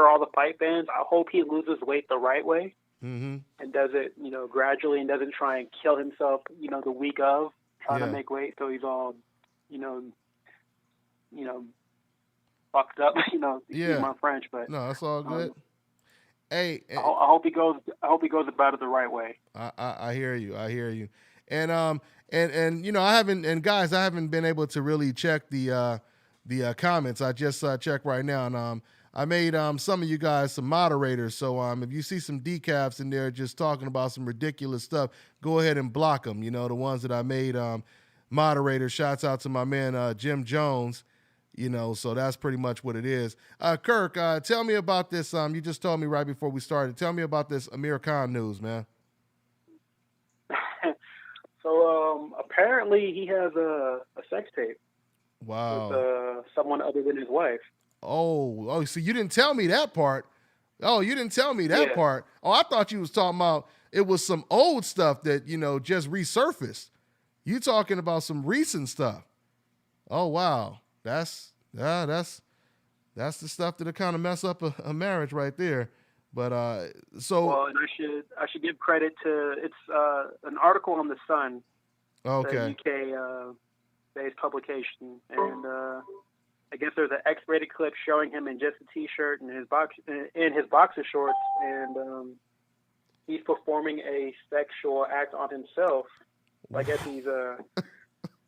all the fight fans, I hope he loses weight the right way and does it, gradually, and doesn't try and kill himself, the week of trying to make weight, so he's all, fucked up. Excuse my French, but no, that's all good. Hey, I hope he goes about it the right way. I hear you. And I haven't been able to really check the comments. I just checked right now, and I made some of you guys some moderators. So if you see some decaps in there just talking about some ridiculous stuff, go ahead and block them. The ones that I made moderators. Shouts out to my man Jim Jones. So that's pretty much what it is. Kirk, tell me about this. You just told me right before we started. Tell me about this Amir Khan news, man. So apparently he has a sex tape. Wow. With someone other than his wife. Oh, so you didn't tell me that part. Oh, you didn't tell me that part. Oh, I thought you was talking about it was some old stuff that, just resurfaced. You talking about some recent stuff. Oh, wow. That's the stuff that'll kind of mess up a marriage right there. But well, and I should give credit to an article on the Sun, okay, the UK based publication, and I guess there's an X-rated clip showing him in just a t-shirt and his boxer shorts, and he's performing a sexual act on himself. I guess he's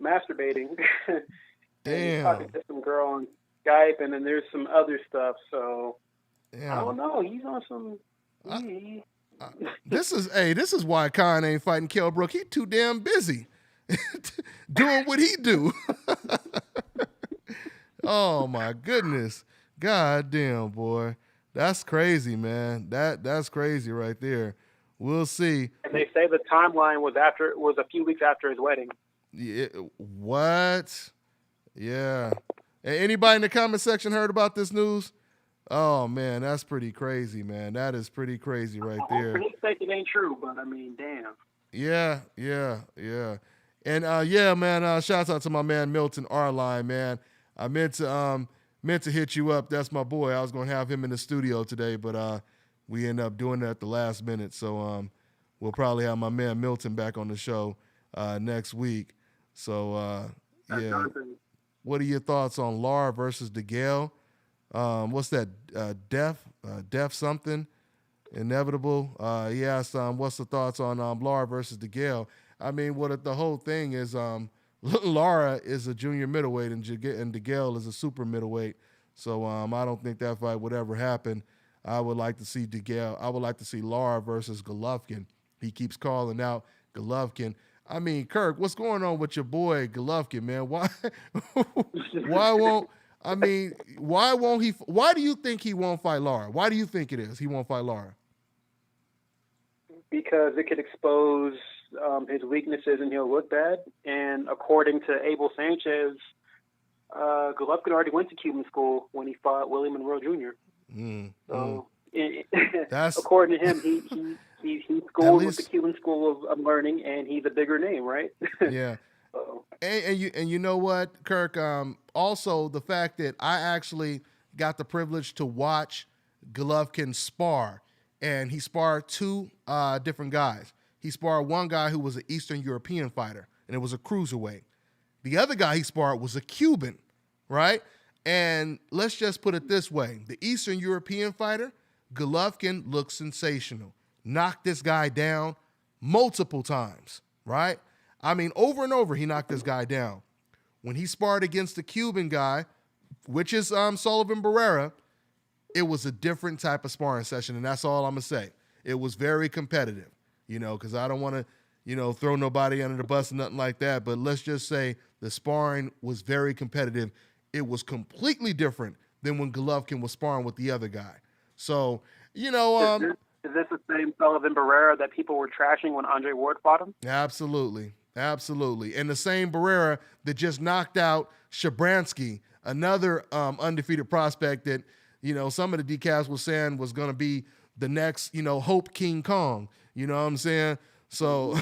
masturbating. Damn. He's talking to some girl on Skype, and then there's some other stuff. So I don't know. He's on some. This is why Khan ain't fighting Kell Brook. He too damn busy doing what he do. Oh my goodness. God damn, boy. That's crazy, man. That's crazy right there. We'll see. And they say the timeline was a few weeks after his wedding. Yeah, what? Yeah. Anybody in the comment section heard about this news? Oh man, that's pretty crazy, man. That is pretty crazy right there. For his sake, it ain't true, but I mean, damn. Yeah. And man, shouts out to my man Milton Arline, man. I meant to hit you up. That's my boy. I was gonna have him in the studio today, but we ended up doing that at the last minute. So we'll probably have my man Milton back on the show next week. So yeah. What are your thoughts on Lara versus DeGale? What's that? Def something? Inevitable. He asked, what's the thoughts on Lara versus DeGale? I mean, what the whole thing is, Lara is a junior middleweight and DeGale is a super middleweight. So I don't think that fight would ever happen. I would like to see DeGale. I would like to see Lara versus Golovkin. He keeps calling out Golovkin. I mean, Kirk, what's going on with your boy Golovkin, man? Why do you think he won't fight Lara? Why do you think it is he won't fight Lara? Because it could expose his weaknesses and he'll look bad. And according to Abel Sanchez, Golovkin already went to Cuban school when he fought Willie Monroe Jr. So according to him, he's schooled with the Cuban school of learning, and he's a bigger name, right? Yeah. And you know what, Kirk? Also, the fact that I actually got the privilege to watch Golovkin spar, and he sparred two different guys. He sparred one guy who was an Eastern European fighter, and it was a cruiserweight. The other guy he sparred was a Cuban, right? And let's just put it this way. The Eastern European fighter, Golovkin looked sensational. Knocked this guy down multiple times, right? I mean, over and over, he knocked this guy down. When he sparred against the Cuban guy, which is Sullivan Barrera, it was a different type of sparring session, and that's all I'm going to say. It was very competitive, because I don't want to, throw nobody under the bus or nothing like that, but let's just say the sparring was very competitive. It was completely different than when Golovkin was sparring with the other guy. So, Is this the same Sullivan Barrera that people were trashing when Andre Ward fought him? Absolutely. And the same Barrera that just knocked out Shabransky another undefeated prospect that, you know, some of the decals were saying was going to be the next, you know, Hope King Kong. You know what I'm saying? So,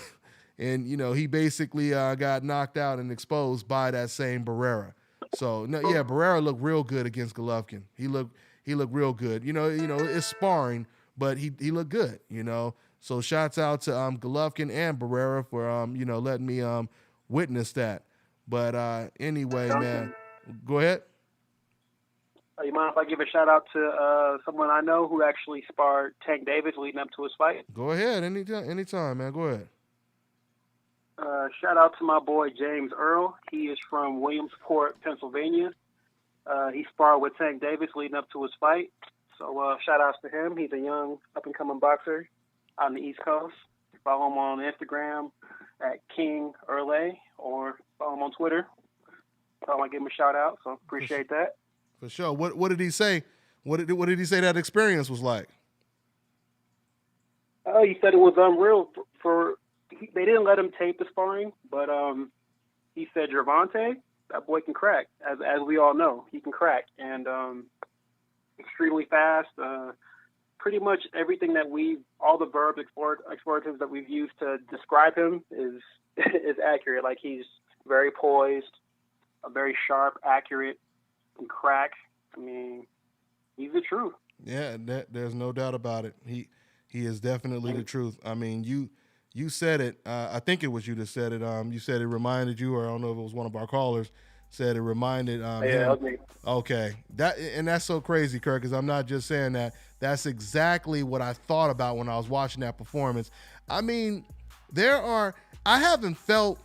and, you know, he basically got knocked out and exposed by that same Barrera. So, no, yeah, Barrera looked real good against Golovkin. He looked real good. You know, it's sparring, but he looked good, you know. So shouts out to Golovkin and Barrera for, you know, letting me witness that. But anyway, man, go ahead. You mind if I give a shout out to someone I know who actually sparred Tank Davis leading up to his fight? Go ahead, anytime, man. Go ahead. Shout out to my boy James Earl. He is from Williamsport, Pennsylvania. He sparred with Tank Davis leading up to his fight. So shout outs to him. He's a young up-and-coming boxer out on the East Coast. Follow him on Instagram at King Earle, or follow him on Twitter. So I want to give him a shout out. So appreciate that. For sure. What did he say? What did he say that experience was like? He said it was unreal. They didn't let him tape the sparring, but he said Gervonta, that boy can crack. As we all know, he can crack, and extremely fast. Pretty much everything that all the verbs, exploratives that we've used to describe him is accurate. Like, he's very poised, very sharp, accurate, and crack. I mean, he's the truth. Yeah, there's no doubt about it. He is definitely the truth. I mean, you said it. I think it was you that said it. You said it reminded you, or I don't know if it was one of our callers, said it reminded him. That was me. Okay. That's so crazy, Kirk, because I'm not just saying that. That's exactly what I thought about when I was watching that performance. I mean, I haven't felt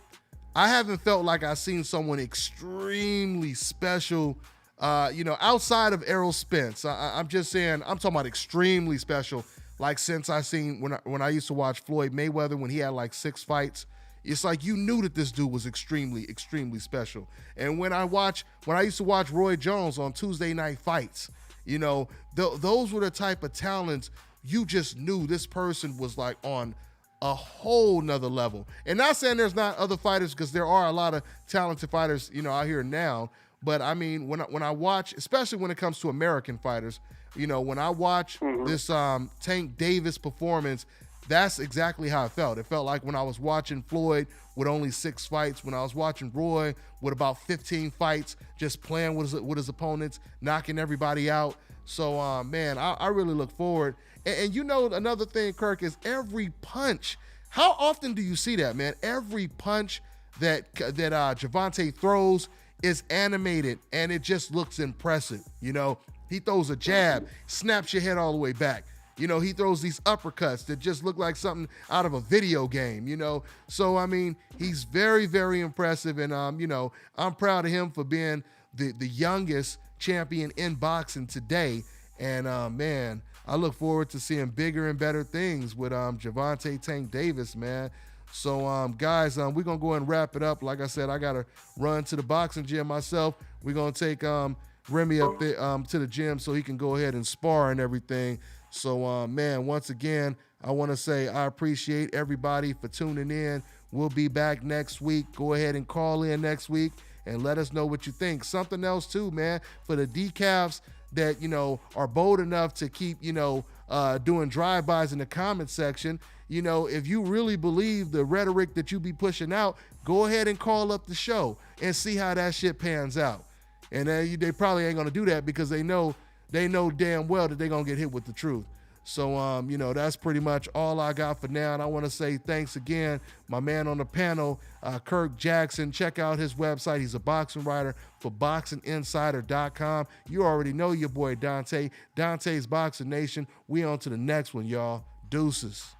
like I've seen someone extremely special, outside of Errol Spence. I'm just saying, I'm talking about extremely special. Like, since I seen when I used to watch Floyd Mayweather when he had like 6 fights, it's like you knew that this dude was extremely, extremely special. And when I used to watch Roy Jones on Tuesday Night Fights, you know, those were the type of talents you just knew this person was like on a whole nother level. And not saying there's not other fighters, because there are a lot of talented fighters, you know, out here now. But I mean, when I watch, especially when it comes to American fighters, you know, when I watch this Tank Davis performance, that's exactly how it felt. It felt like when I was watching Floyd with only 6 fights, when I was watching Roy with about 15 fights, just playing with his opponents, knocking everybody out. So, man, I really look forward. And you know, another thing, Kirk, is every punch. How often do you see that, man? Every punch that Gervonta throws is animated, and it just looks impressive. You know, he throws a jab, snaps your head all the way back. You know, he throws these uppercuts that just look like something out of a video game, you know. So, I mean, he's very, very impressive. And, you know, I'm proud of him for being the youngest champion in boxing today. And, man, I look forward to seeing bigger and better things with Gervonta Tank Davis, man. So, guys, we're going to go ahead and wrap it up. Like I said, I got to run to the boxing gym myself. We're going to take Remy up there to the gym so he can go ahead and spar and everything. So, man, once again, I want to say I appreciate everybody for tuning in. We'll be back next week. Go ahead and call in next week and let us know what you think. Something else, too, man, for the decafs that, you know, are bold enough to keep, you know, doing drive-bys in the comment section. You know, if you really believe the rhetoric that you be pushing out, go ahead and call up the show and see how that shit pans out. And they probably ain't going to do that because they know damn well that they're going to get hit with the truth. So, you know, that's pretty much all I got for now. And I want to say thanks again, my man on the panel, Kirk Jackson. Check out his website. He's a boxing writer for BoxingInsider.com. You already know your boy Dante. Dante's Boxing Nation. We on to the next one, y'all. Deuces.